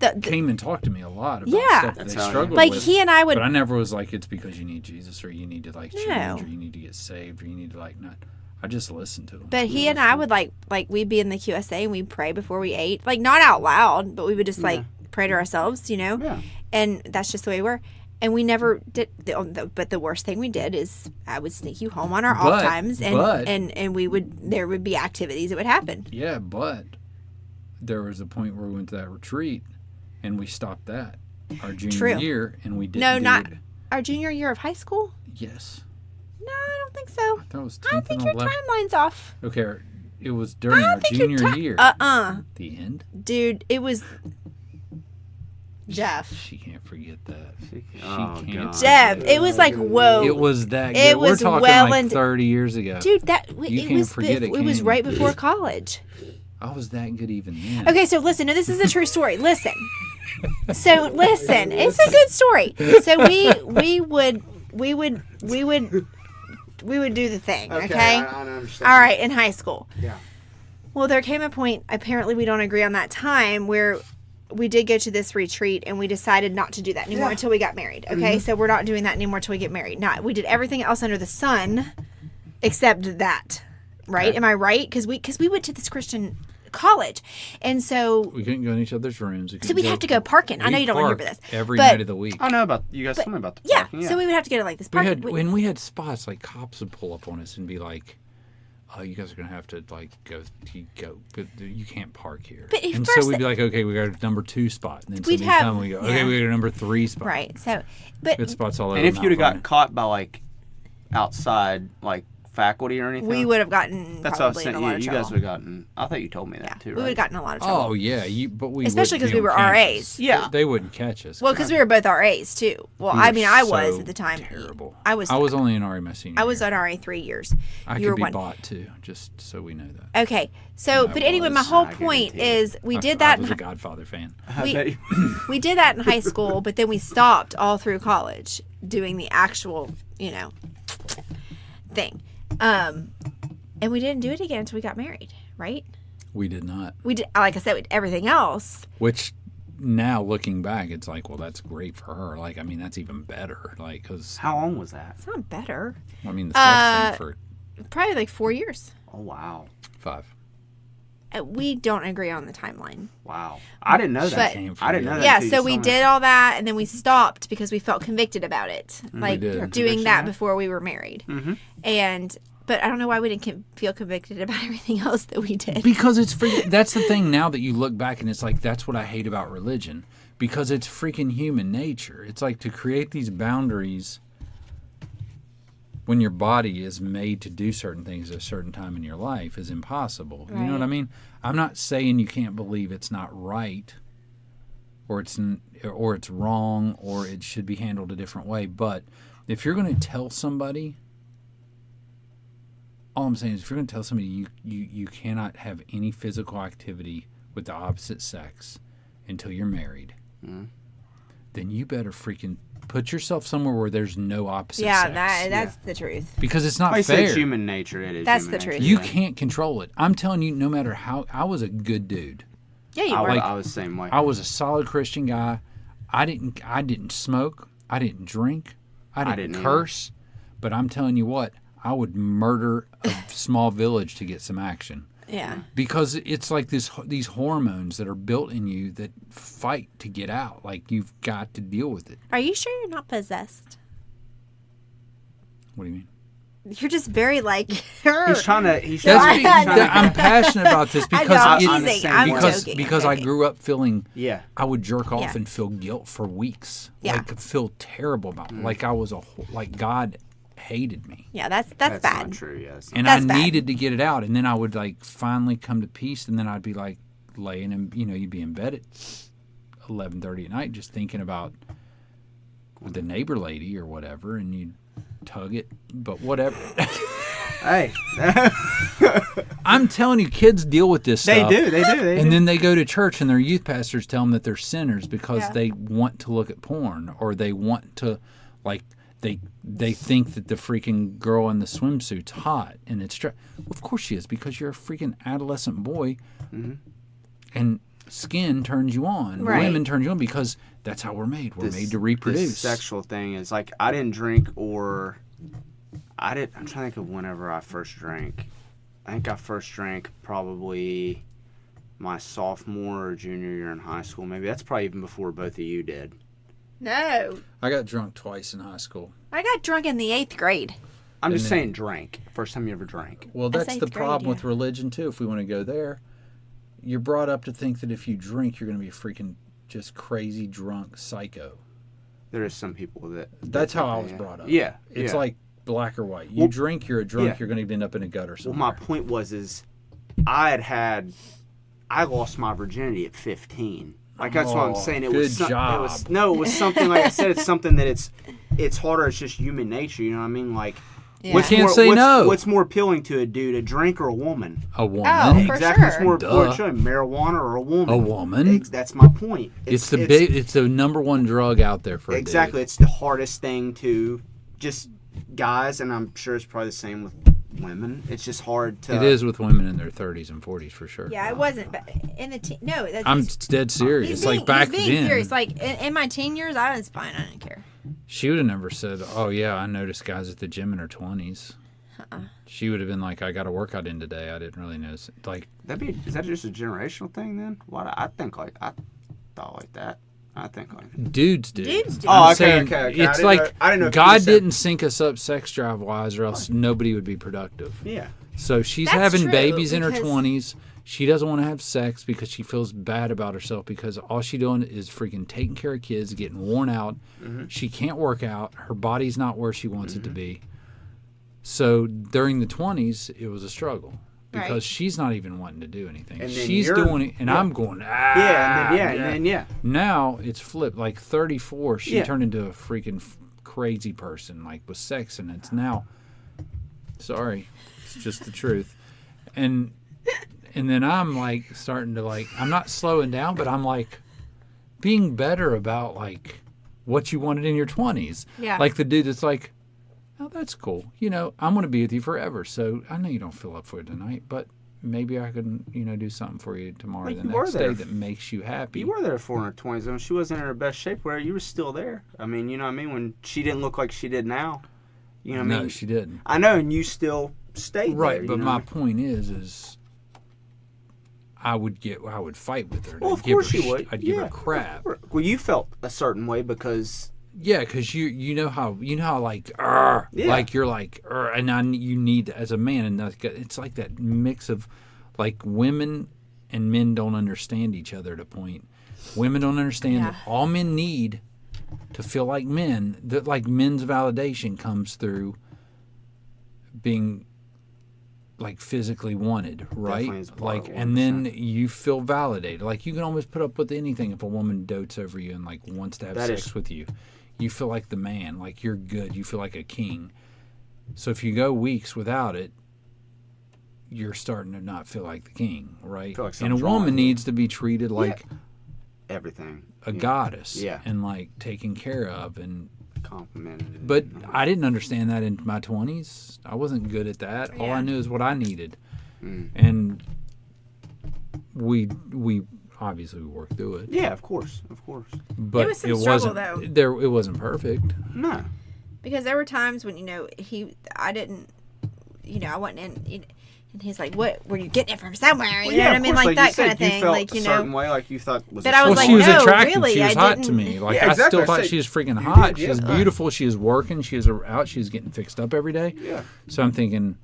Speaker 2: the
Speaker 1: came and talked to me a lot about
Speaker 2: Yeah.
Speaker 1: stuff that
Speaker 3: That's
Speaker 1: they
Speaker 3: how-
Speaker 1: struggled
Speaker 2: like
Speaker 1: with.
Speaker 2: he and I would.
Speaker 1: But I never was like, it's because you need Jesus, or you need to like change,
Speaker 2: No.
Speaker 1: or you need to get saved, or you need to like not. I just listened to them.
Speaker 2: But he and I would like we'd be in the QSA and we'd pray before we ate, like not out loud, but we would just like pray to ourselves, you know.
Speaker 3: Yeah.
Speaker 2: And that's just the way we were. And we never did. But the worst thing we did is I would sneak you home on our off
Speaker 1: But-
Speaker 2: times, and
Speaker 1: but-
Speaker 2: and there would be activities that would happen.
Speaker 1: Yeah, but there was a point where we went to that retreat, and we stopped that our junior
Speaker 2: True.
Speaker 1: year, and we didn't.
Speaker 2: No,
Speaker 1: do
Speaker 2: not
Speaker 1: it.
Speaker 2: our junior year of high school.
Speaker 1: Yes,
Speaker 2: No, I don't think so.
Speaker 1: that was.
Speaker 2: I
Speaker 1: 10th
Speaker 2: think
Speaker 1: and
Speaker 2: your
Speaker 1: 11th.
Speaker 2: timeline's off.
Speaker 1: Okay, it was during our junior year. The end.
Speaker 2: Dude, it was Jeff.
Speaker 1: She can't forget that. She
Speaker 3: Oh,
Speaker 1: can't.
Speaker 3: God.
Speaker 2: Jeff, it was like whoa.
Speaker 1: It was that.
Speaker 2: It
Speaker 1: Good. We're
Speaker 2: was
Speaker 1: talking
Speaker 2: well
Speaker 1: like
Speaker 2: into-
Speaker 1: 30 years ago.
Speaker 2: Dude, that
Speaker 1: You
Speaker 2: it
Speaker 1: can't
Speaker 2: was
Speaker 1: forget it,
Speaker 2: it was
Speaker 1: can
Speaker 2: right
Speaker 1: you?
Speaker 2: before college.
Speaker 1: I was that good even then.
Speaker 2: Okay, so listen, now this is a true story. Listen. So listen, it's a good story. So we would do the thing, okay?
Speaker 3: I understand.
Speaker 2: All right, in high school.
Speaker 3: Yeah.
Speaker 2: Well, there came a point, apparently we don't agree on that time, where we did go to this retreat, and we decided not to do that anymore until we got married. Okay, so we're not doing that anymore until we get married. Now, we did everything else under the sun except that. Right?
Speaker 3: Okay.
Speaker 2: Am I right? Because we went to this Christian college, and so
Speaker 1: We couldn't go in each other's rooms.
Speaker 2: so we'd have to go parking. I know you don't want to hear this
Speaker 1: every
Speaker 2: but-
Speaker 1: night of the week.
Speaker 3: I know about you guys. Told me about the
Speaker 2: Yeah,
Speaker 3: parking.
Speaker 2: so we would have to go to like this
Speaker 1: We
Speaker 2: parking.
Speaker 1: had when we had spots like cops would pull up on us and be like, "Oh, you guys are gonna have to like go, but you can't park here."
Speaker 2: But at
Speaker 1: and
Speaker 2: first
Speaker 1: so we'd be like, "Okay, we got a number 2 spot," and then
Speaker 2: We'd
Speaker 1: somebody
Speaker 2: have-
Speaker 1: come, we go, "Okay,
Speaker 2: yeah.
Speaker 1: we got a number 3 spot."
Speaker 2: Right. So, but
Speaker 1: Good spots all over.
Speaker 3: And if
Speaker 1: Mount
Speaker 3: you'd have got
Speaker 1: Vernon.
Speaker 3: caught by like outside like faculty or anything,
Speaker 2: we would have gotten
Speaker 3: That's what I was
Speaker 2: probably in
Speaker 3: saying.
Speaker 2: a lot
Speaker 3: Yeah,
Speaker 2: of
Speaker 3: you
Speaker 2: trouble.
Speaker 3: guys would have gotten. I thought you told me that
Speaker 2: Yeah,
Speaker 3: too.
Speaker 2: we
Speaker 3: Right?
Speaker 2: would have gotten in a lot of trouble.
Speaker 1: Oh yeah, but we
Speaker 2: Especially
Speaker 1: wouldn't
Speaker 2: 'cause we
Speaker 1: be
Speaker 2: were
Speaker 1: on
Speaker 2: RAs.
Speaker 1: campus.
Speaker 3: Yeah.
Speaker 1: They wouldn't catch us.
Speaker 2: Well, because we were both RAs too. Well,
Speaker 1: We
Speaker 2: I
Speaker 1: were
Speaker 2: mean, I was
Speaker 1: so
Speaker 2: at the time.
Speaker 1: Terrible.
Speaker 2: I was
Speaker 1: only an RA my senior.
Speaker 2: I was
Speaker 1: year.
Speaker 2: on RA 3 years.
Speaker 1: I
Speaker 2: you
Speaker 1: could
Speaker 2: were
Speaker 1: be
Speaker 2: one.
Speaker 1: bought too, just so we know that.
Speaker 2: Okay. So,
Speaker 1: I
Speaker 2: but anyway, my
Speaker 1: was.
Speaker 2: whole
Speaker 3: I
Speaker 2: point
Speaker 3: guarantee
Speaker 2: is we
Speaker 1: I
Speaker 2: did that.
Speaker 1: was
Speaker 2: in
Speaker 1: a Godfather fan.
Speaker 3: I bet
Speaker 2: we,
Speaker 3: you-
Speaker 2: we did that in high school, but then we stopped all through college doing the actual, thing. And we didn't do it again until we got married, right?
Speaker 1: We did not.
Speaker 2: We did, like I said, with everything else.
Speaker 1: Which now looking back, it's like, well, that's great for her. Like, I mean, that's even better. Like, because
Speaker 3: How long was that?
Speaker 2: It's not better.
Speaker 1: I mean, the sex thing for
Speaker 2: Probably like 4 years.
Speaker 3: Oh wow,
Speaker 1: 5.
Speaker 2: We don't agree on the timeline.
Speaker 3: wow! I didn't know that.
Speaker 2: But-
Speaker 3: I didn't know that.
Speaker 2: Yeah,
Speaker 3: until you
Speaker 2: so we
Speaker 3: told me.
Speaker 2: did all that, and then we stopped because we felt convicted about it, like
Speaker 1: did.
Speaker 2: doing
Speaker 3: Conviction,
Speaker 2: that
Speaker 3: yeah.
Speaker 2: before we were married.
Speaker 3: Mhm.
Speaker 2: And but I don't know why we didn't feel convicted about everything else that we did.
Speaker 1: Because it's freaking. That's the thing now that you look back and it's like, that's what I hate about religion. Because it's freaking human nature. It's like to create these boundaries when your body is made to do certain things at a certain time in your life is impossible. You know what I
Speaker 2: Right.
Speaker 1: mean? I'm not saying you can't believe it's not right or it's wrong or it should be handled a different way. But if you're going to tell somebody, all I'm saying is if you're going to tell somebody you cannot have any physical activity with the opposite sex until you're married, then you better freaking put yourself somewhere where there's no opposite
Speaker 2: Yeah,
Speaker 1: sex.
Speaker 2: that's the truth.
Speaker 1: Because it's not
Speaker 3: I say
Speaker 1: fair.
Speaker 3: it's human nature. It is.
Speaker 2: That's
Speaker 3: human
Speaker 2: the
Speaker 3: nature,
Speaker 2: truth.
Speaker 1: You
Speaker 3: yeah.
Speaker 1: can't control it. I'm telling you, no matter how, I was a good dude.
Speaker 2: Yeah, you
Speaker 3: I,
Speaker 2: were.
Speaker 3: was-
Speaker 1: like-
Speaker 3: I was the same way.
Speaker 1: I was a solid Christian guy. I didn't smoke. I didn't drink. I didn't
Speaker 3: didn't either.
Speaker 1: curse. But I'm telling you what, I would murder a small village to get some action.
Speaker 2: Yeah.
Speaker 1: Because it's like these hormones that are built in you that fight to get out. Like, you've got to deal with it.
Speaker 2: Are you sure you're not possessed?
Speaker 1: What do you mean?
Speaker 2: You're just very like.
Speaker 3: He's trying to. He's
Speaker 1: That's
Speaker 3: trying,
Speaker 1: be-
Speaker 3: he's trying to-
Speaker 1: I'm passionate about this
Speaker 2: I
Speaker 1: because
Speaker 2: know, I'm
Speaker 1: it-
Speaker 3: I'm the
Speaker 2: teasing.
Speaker 3: same
Speaker 2: I'm
Speaker 3: way.
Speaker 2: joking.
Speaker 1: because
Speaker 2: I'm
Speaker 1: I
Speaker 2: joking.
Speaker 1: grew up feeling
Speaker 3: Yeah.
Speaker 1: I would jerk off
Speaker 2: Yeah.
Speaker 1: and feel guilt for weeks.
Speaker 2: Yeah.
Speaker 1: Like feel terrible about it. Like I was like God hated me.
Speaker 2: Yeah, that's
Speaker 3: That's
Speaker 2: bad.
Speaker 3: not true. Yes.
Speaker 1: And
Speaker 2: That's
Speaker 1: I
Speaker 2: bad.
Speaker 1: needed to get it out. And then I would like finally come to peace and then I'd be like laying in, you'd be in bed at 11:30 at night just thinking about the neighbor lady or whatever and you'd tug it, but whatever.
Speaker 3: Hey.
Speaker 1: I'm telling you, kids deal with this
Speaker 3: They
Speaker 1: stuff.
Speaker 3: do. They do. They do.
Speaker 1: And then they go to church and their youth pastors tell them that they're sinners because
Speaker 2: Yeah.
Speaker 1: they want to look at porn or they want to, like, they think that the freaking girl in the swimsuit's hot and it's well, of course she is because you're a freaking adolescent boy and skin turns you on.
Speaker 2: Right.
Speaker 1: Women turn you on because that's how we're made. We're made to reproduce.
Speaker 3: This sexual thing is like I didn't drink or I did. I'm trying to think of whenever I first drank. I think I first drank probably my sophomore or junior year in high school. Maybe that's probably even before both of you did.
Speaker 2: No,
Speaker 1: I got drunk twice in high school.
Speaker 2: I got drunk in the 8th grade.
Speaker 3: I'm just
Speaker 1: And
Speaker 3: saying drank. First time you ever drank.
Speaker 1: Well,
Speaker 2: That's
Speaker 1: that's the
Speaker 2: 8th grade,
Speaker 1: problem
Speaker 2: yeah.
Speaker 1: with religion too. If we want to go there, you're brought up to think that if you drink, you're going to be a freaking just crazy drunk psycho.
Speaker 3: There is some people that.
Speaker 1: That's how I was
Speaker 3: yeah.
Speaker 1: brought up.
Speaker 3: Yeah.
Speaker 1: It's
Speaker 3: yeah.
Speaker 1: like black or white. You
Speaker 3: Well,
Speaker 1: drink, you're a drunk.
Speaker 3: yeah.
Speaker 1: You're going to end up in a gutter
Speaker 3: Well,
Speaker 1: somewhere.
Speaker 3: my point is I lost my virginity at 15. Like that's what I'm
Speaker 1: Oh,
Speaker 3: saying. It
Speaker 1: good
Speaker 3: was
Speaker 1: job.
Speaker 3: It was something like I said. It's something that it's harder. It's just human nature. You know what I mean? Like,
Speaker 2: Yeah.
Speaker 3: what's
Speaker 1: Can't
Speaker 3: more,
Speaker 1: say
Speaker 3: what's,
Speaker 1: no.
Speaker 3: What's more appealing to a dude, a drink or a woman?
Speaker 1: A woman.
Speaker 2: Oh, for
Speaker 3: Exactly. What's
Speaker 2: sure.
Speaker 3: more
Speaker 1: Duh.
Speaker 3: appealing, marijuana or a woman?
Speaker 1: A woman?
Speaker 3: That's my point.
Speaker 1: It's the number one drug out there for a
Speaker 3: exactly.
Speaker 1: dude.
Speaker 3: It's the hardest thing to just guys, and I'm sure it's probably the same with women. It's just hard to.
Speaker 1: It is with women in their 30s and 40s for sure.
Speaker 2: Yeah, it wasn't. But in the no, that's,
Speaker 1: I'm dead serious.
Speaker 2: he's
Speaker 1: Like back
Speaker 2: he's being
Speaker 1: then,
Speaker 2: serious. Like in my teen years, I was fine. I didn't care.
Speaker 1: she would have never said, "Oh yeah, I noticed guys at the gym in her 20s." She would have been like, "I got a workout in today. I didn't really notice." Like,
Speaker 3: Is that just a generational thing then? What I thought like that. I think like
Speaker 1: dudes do.
Speaker 2: Dudes do.
Speaker 3: Oh,
Speaker 1: I'm
Speaker 3: okay,
Speaker 1: saying
Speaker 3: okay.
Speaker 1: It's
Speaker 3: I
Speaker 1: like
Speaker 3: didn't know if you
Speaker 1: God
Speaker 3: said-
Speaker 1: didn't sync us up sex drive wise, or else nobody would be productive.
Speaker 3: yeah.
Speaker 1: So she's
Speaker 2: That's
Speaker 1: having
Speaker 2: true,
Speaker 1: babies in her
Speaker 2: because-
Speaker 1: 20s. She doesn't want to have sex because she feels bad about herself because all she doing is freaking taking care of kids, getting worn out.
Speaker 3: Mm-hmm.
Speaker 1: She can't work out. Her body's not where she wants it to be. So during the 20s, it was a struggle because
Speaker 2: Right.
Speaker 1: she's not even wanting to do anything.
Speaker 3: And then
Speaker 1: She's
Speaker 3: you're-
Speaker 1: doing it, and
Speaker 3: yeah.
Speaker 1: I'm going,
Speaker 3: Yeah.
Speaker 1: Now it's flipped. Like 34, she
Speaker 3: Yeah.
Speaker 1: turned into a freaking crazy person, like with sex, and it's now. Sorry, it's just the truth, and then I'm like starting to like. I'm not slowing down, but I'm like being better about like what you wanted in your 20s.
Speaker 2: Yeah.
Speaker 1: Like the dude that's like, oh, that's cool. You know, I'm going to be with you forever. So I know you don't feel up for it tonight, but maybe I can, do something for you tomorrow,
Speaker 3: Well,
Speaker 1: the
Speaker 3: you were
Speaker 1: next
Speaker 3: there.
Speaker 1: day that makes you happy.
Speaker 3: You were there for her in her 20s. When she wasn't in her best shape, where you were still there. I mean, you know what I mean? When she didn't look like she did now. You know what I
Speaker 1: No,
Speaker 3: mean?
Speaker 1: she didn't.
Speaker 3: I know, and you still stayed
Speaker 1: Right,
Speaker 3: there.
Speaker 1: but
Speaker 3: you know?
Speaker 1: my point is I would fight with her.
Speaker 3: Well,
Speaker 1: I'd
Speaker 3: of
Speaker 1: give
Speaker 3: course
Speaker 1: her
Speaker 3: you would.
Speaker 1: I'd give
Speaker 3: Yeah.
Speaker 1: her crap.
Speaker 3: Well, you felt a certain way because
Speaker 1: Yeah, because you know how like "Arr,"
Speaker 3: Yeah.
Speaker 1: like you're like "Arr," and you need as a man, and it's like that mix of like women and men don't understand each other at a point. Women don't understand that all men need to feel like men. That like men's validation comes through being like physically wanted, right?
Speaker 3: Definitely is part
Speaker 1: Like,
Speaker 3: of
Speaker 1: and then
Speaker 3: 100%.
Speaker 1: you feel validated. Like you can almost put up with anything if a woman dotes over you and like wants to have
Speaker 3: That
Speaker 1: sex
Speaker 3: is-
Speaker 1: with you. You feel like the man, like you're good. You feel like a king. So if you go weeks without it, you're starting to not feel like the king, right?
Speaker 3: Feel like
Speaker 1: And a
Speaker 3: something's wrong
Speaker 1: woman
Speaker 3: with you.
Speaker 1: needs to be treated like
Speaker 3: everything.
Speaker 1: a goddess,
Speaker 3: Yeah.
Speaker 1: and like taken care of. And
Speaker 3: Complimented.
Speaker 1: but I didn't understand that in my 20s. I wasn't good at that. All
Speaker 2: Yeah.
Speaker 1: I knew is what I needed,
Speaker 3: Mm.
Speaker 1: and we obviously worked through it.
Speaker 3: Yeah, of course.
Speaker 1: But
Speaker 2: It was some struggle,
Speaker 1: wasn't
Speaker 2: though.
Speaker 1: It wasn't perfect.
Speaker 3: No.
Speaker 2: Because there were times when I didn't, I wasn't in, and he's like, "What? Were you getting it from somewhere?" You know what I mean, like that
Speaker 3: you said,
Speaker 2: kind of thing,
Speaker 3: You felt
Speaker 2: like
Speaker 3: a certain way, like you thought was.
Speaker 2: But
Speaker 3: a
Speaker 2: I was
Speaker 1: Well,
Speaker 2: like,
Speaker 1: she was
Speaker 2: no,
Speaker 1: attractive.
Speaker 2: really,
Speaker 1: She was
Speaker 2: I
Speaker 1: hot to
Speaker 2: didn't-
Speaker 1: me. Like
Speaker 3: Yeah,
Speaker 1: I
Speaker 3: exactly.
Speaker 1: still
Speaker 3: I
Speaker 1: thought
Speaker 3: said
Speaker 1: she was freaking
Speaker 3: you
Speaker 1: hot.
Speaker 3: did,
Speaker 1: She was
Speaker 3: yeah.
Speaker 1: beautiful. She was working. She was out. She was getting fixed up every day.
Speaker 3: Yeah.
Speaker 1: So I'm thinking,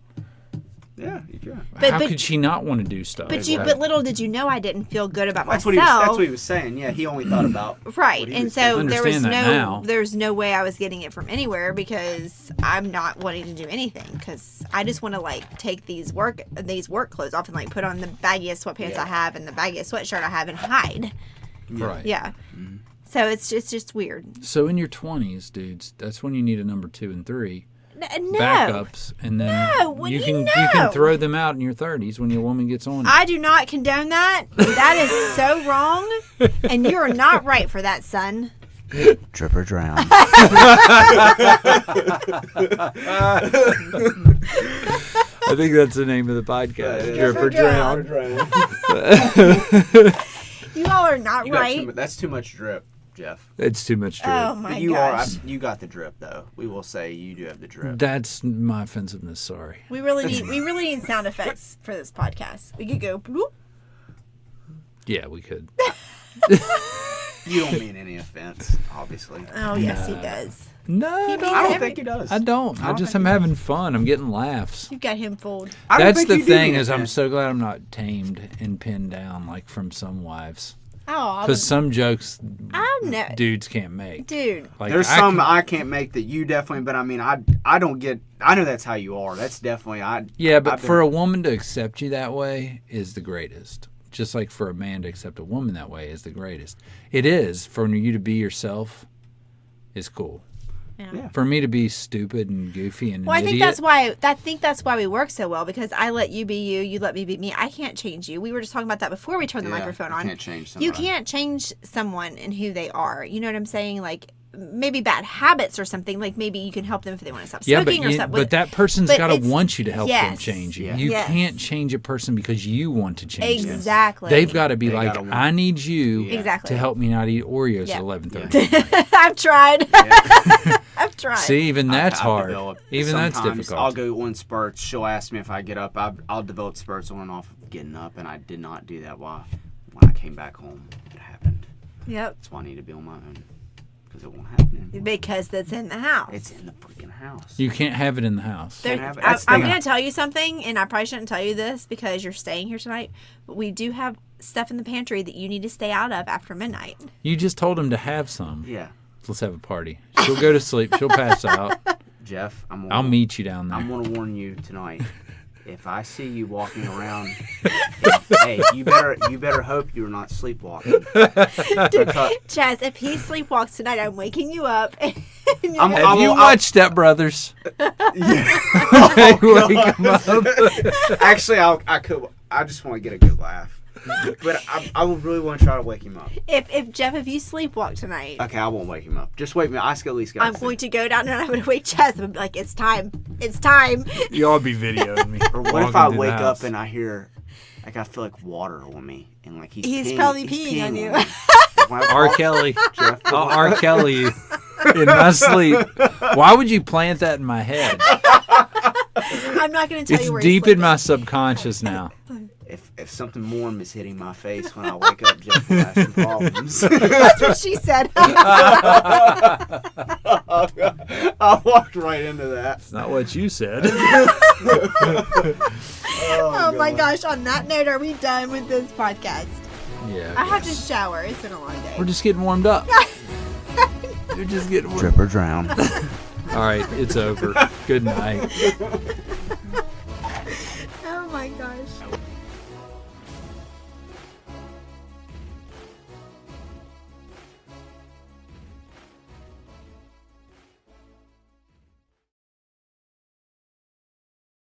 Speaker 3: Yeah. Yeah.
Speaker 1: how could she not want to do stuff?
Speaker 2: But
Speaker 1: like
Speaker 2: but little did you know, I didn't feel good about
Speaker 3: That's
Speaker 2: myself.
Speaker 3: what he was saying. Yeah, he only thought about
Speaker 2: Right,
Speaker 3: what he
Speaker 2: and
Speaker 3: was
Speaker 2: so
Speaker 3: doing.
Speaker 2: there was
Speaker 1: Understand that now.
Speaker 2: there's no way I was getting it from anywhere because I'm not wanting to do anything because I just want to like take these work clothes off and like put on the baggiest sweatpants
Speaker 3: Yeah.
Speaker 2: I have and the baggiest sweatshirt I have and hide.
Speaker 1: right.
Speaker 2: Yeah. So it's just weird.
Speaker 1: So in your 20s, dudes, that's when you need a number 2 and 3
Speaker 2: No.
Speaker 1: backups, and then
Speaker 2: No, what
Speaker 1: you
Speaker 2: do
Speaker 1: can
Speaker 2: you
Speaker 1: you can
Speaker 2: know?
Speaker 1: throw them out in your 30s when your woman gets on.
Speaker 2: I do not condone that. That is so wrong. And you are not right for that, son.
Speaker 3: Trip or drown.
Speaker 1: I think that's the name of the podcast. Drip or drown.
Speaker 2: You all are not right.
Speaker 3: That's too much drip, Jeff.
Speaker 1: It's too much drip.
Speaker 2: Oh my
Speaker 3: you
Speaker 2: gosh.
Speaker 3: you got the drip though. We will say you do have the drip.
Speaker 1: That's my offensiveness. Sorry.
Speaker 2: We really need sound effects for this podcast. We could go bloop.
Speaker 1: Yeah, we could.
Speaker 3: You don't mean any offense, obviously.
Speaker 2: Oh yes, he does.
Speaker 1: No,
Speaker 2: He
Speaker 1: no,
Speaker 2: means
Speaker 3: I don't
Speaker 2: every-
Speaker 3: think he does.
Speaker 1: I don't. I just am having fun. I'm getting laughs.
Speaker 2: You've got him fooled.
Speaker 3: I don't
Speaker 1: That's
Speaker 3: think
Speaker 1: the
Speaker 3: you do
Speaker 1: thing
Speaker 3: mean
Speaker 1: is, I'm
Speaker 3: offense.
Speaker 1: so glad I'm not tamed and pinned down like from some wives.
Speaker 2: Oh,
Speaker 1: Because some jokes
Speaker 2: I'm no
Speaker 1: dudes can't make.
Speaker 2: dude.
Speaker 1: Like
Speaker 3: There's
Speaker 1: I
Speaker 3: some
Speaker 1: can-
Speaker 3: I can't make that you definitely, but I mean, I don't get. I know that's how you are. That's definitely
Speaker 1: Yeah, but
Speaker 3: I've
Speaker 1: for a
Speaker 3: been-
Speaker 1: woman to accept you that way is the greatest. Just like for a man to accept a woman that way is the greatest. It is. For you to be yourself is cool.
Speaker 3: Yeah.
Speaker 1: For me to be stupid and goofy and
Speaker 2: Well,
Speaker 1: an
Speaker 2: I think
Speaker 1: idiot,
Speaker 2: that's why we work so well because I let you be you, you let me be me. I can't change you. We were just talking about that before we turned the
Speaker 3: Yeah,
Speaker 2: microphone
Speaker 3: you
Speaker 2: on.
Speaker 3: can't change
Speaker 2: You
Speaker 3: somebody.
Speaker 2: can't change someone and who they are. You know what I'm saying? Like maybe bad habits or something. Like maybe you can help them if they want to stop
Speaker 1: Yeah,
Speaker 2: smoking or something.
Speaker 1: but that person's
Speaker 2: but
Speaker 1: got to
Speaker 2: it's-
Speaker 1: want you to help them
Speaker 2: yes.
Speaker 1: change you.
Speaker 3: Yeah.
Speaker 1: You
Speaker 2: Yes.
Speaker 1: can't change a person because you want to change them.
Speaker 2: Exactly.
Speaker 1: They've got to be
Speaker 3: They
Speaker 1: like,
Speaker 3: gotta want-
Speaker 1: I need you
Speaker 3: Yeah.
Speaker 2: Exactly.
Speaker 1: to help me not eat Oreos
Speaker 2: Yeah.
Speaker 1: at 11:30.
Speaker 2: I've tried.
Speaker 3: Yeah.
Speaker 2: I've tried.
Speaker 1: See, even that's
Speaker 3: I've
Speaker 1: hard.
Speaker 3: developed-
Speaker 1: Even that's
Speaker 3: sometimes
Speaker 1: difficult.
Speaker 3: I'll go on spurts. She'll ask me if I get up. I'll develop spurts on and off of getting up, and I did not do that when I came back home. It happened.
Speaker 2: Yep.
Speaker 3: That's why I need to be on my own because it won't happen anymore.
Speaker 2: Because that's in the house.
Speaker 3: It's in the freaking house.
Speaker 1: You can't have it in the house.
Speaker 2: There-
Speaker 3: have it. That's the
Speaker 2: I'm
Speaker 3: thing.
Speaker 2: going to tell you something, and I probably shouldn't tell you this because you're staying here tonight, but we do have stuff in the pantry that you need to stay out of after midnight.
Speaker 1: You just told him to have some.
Speaker 3: Yeah,
Speaker 1: Let's have a party. She'll go to sleep. She'll pass out.
Speaker 3: Jeff,
Speaker 1: I'll meet you down there.
Speaker 3: I'm gonna warn you tonight. If I see you walking around, hey, you better hope you're not sleepwalking.
Speaker 2: Chaz, if he sleepwalks tonight, I'm waking you up. And you're
Speaker 3: I'm-
Speaker 2: gonna-
Speaker 1: Have you watched Step Brothers? Wake 'em up.
Speaker 3: Actually, I just want to get a good laugh. But I would really want to try to wake him up.
Speaker 2: if Jeff, if you sleepwalk tonight,
Speaker 3: Okay, I won't wake him up. Just wake me up. I still at least got
Speaker 2: I'm going to go down and I'm going to wake Chaz up and be like, it's time. It's time.
Speaker 1: You all be videoing me.
Speaker 3: Or what if I wake up and I hear, like, I feel like water on me, and like he's
Speaker 2: probably peeing on you.
Speaker 3: me. When I-
Speaker 1: R. Kelly.
Speaker 3: Jeff,
Speaker 1: I'll R. Kelly you in my sleep. Why would you plant that in my head?
Speaker 2: I'm not going to tell
Speaker 1: It's
Speaker 2: you where
Speaker 1: deep
Speaker 2: he's
Speaker 1: in my subconscious now.
Speaker 3: if something warm is hitting my face when I wake up, Jeff will have some problems.
Speaker 2: sleeping. That's what she said.
Speaker 3: I walked right into that.
Speaker 1: It's not what you said.
Speaker 2: Oh my gosh. On that note, are we done with this podcast?
Speaker 1: Yeah.
Speaker 2: I have to shower. It's been a long day.
Speaker 1: We're just getting warmed up. You're just getting warmed
Speaker 3: Drip or drown.
Speaker 1: All right, it's over. Good night.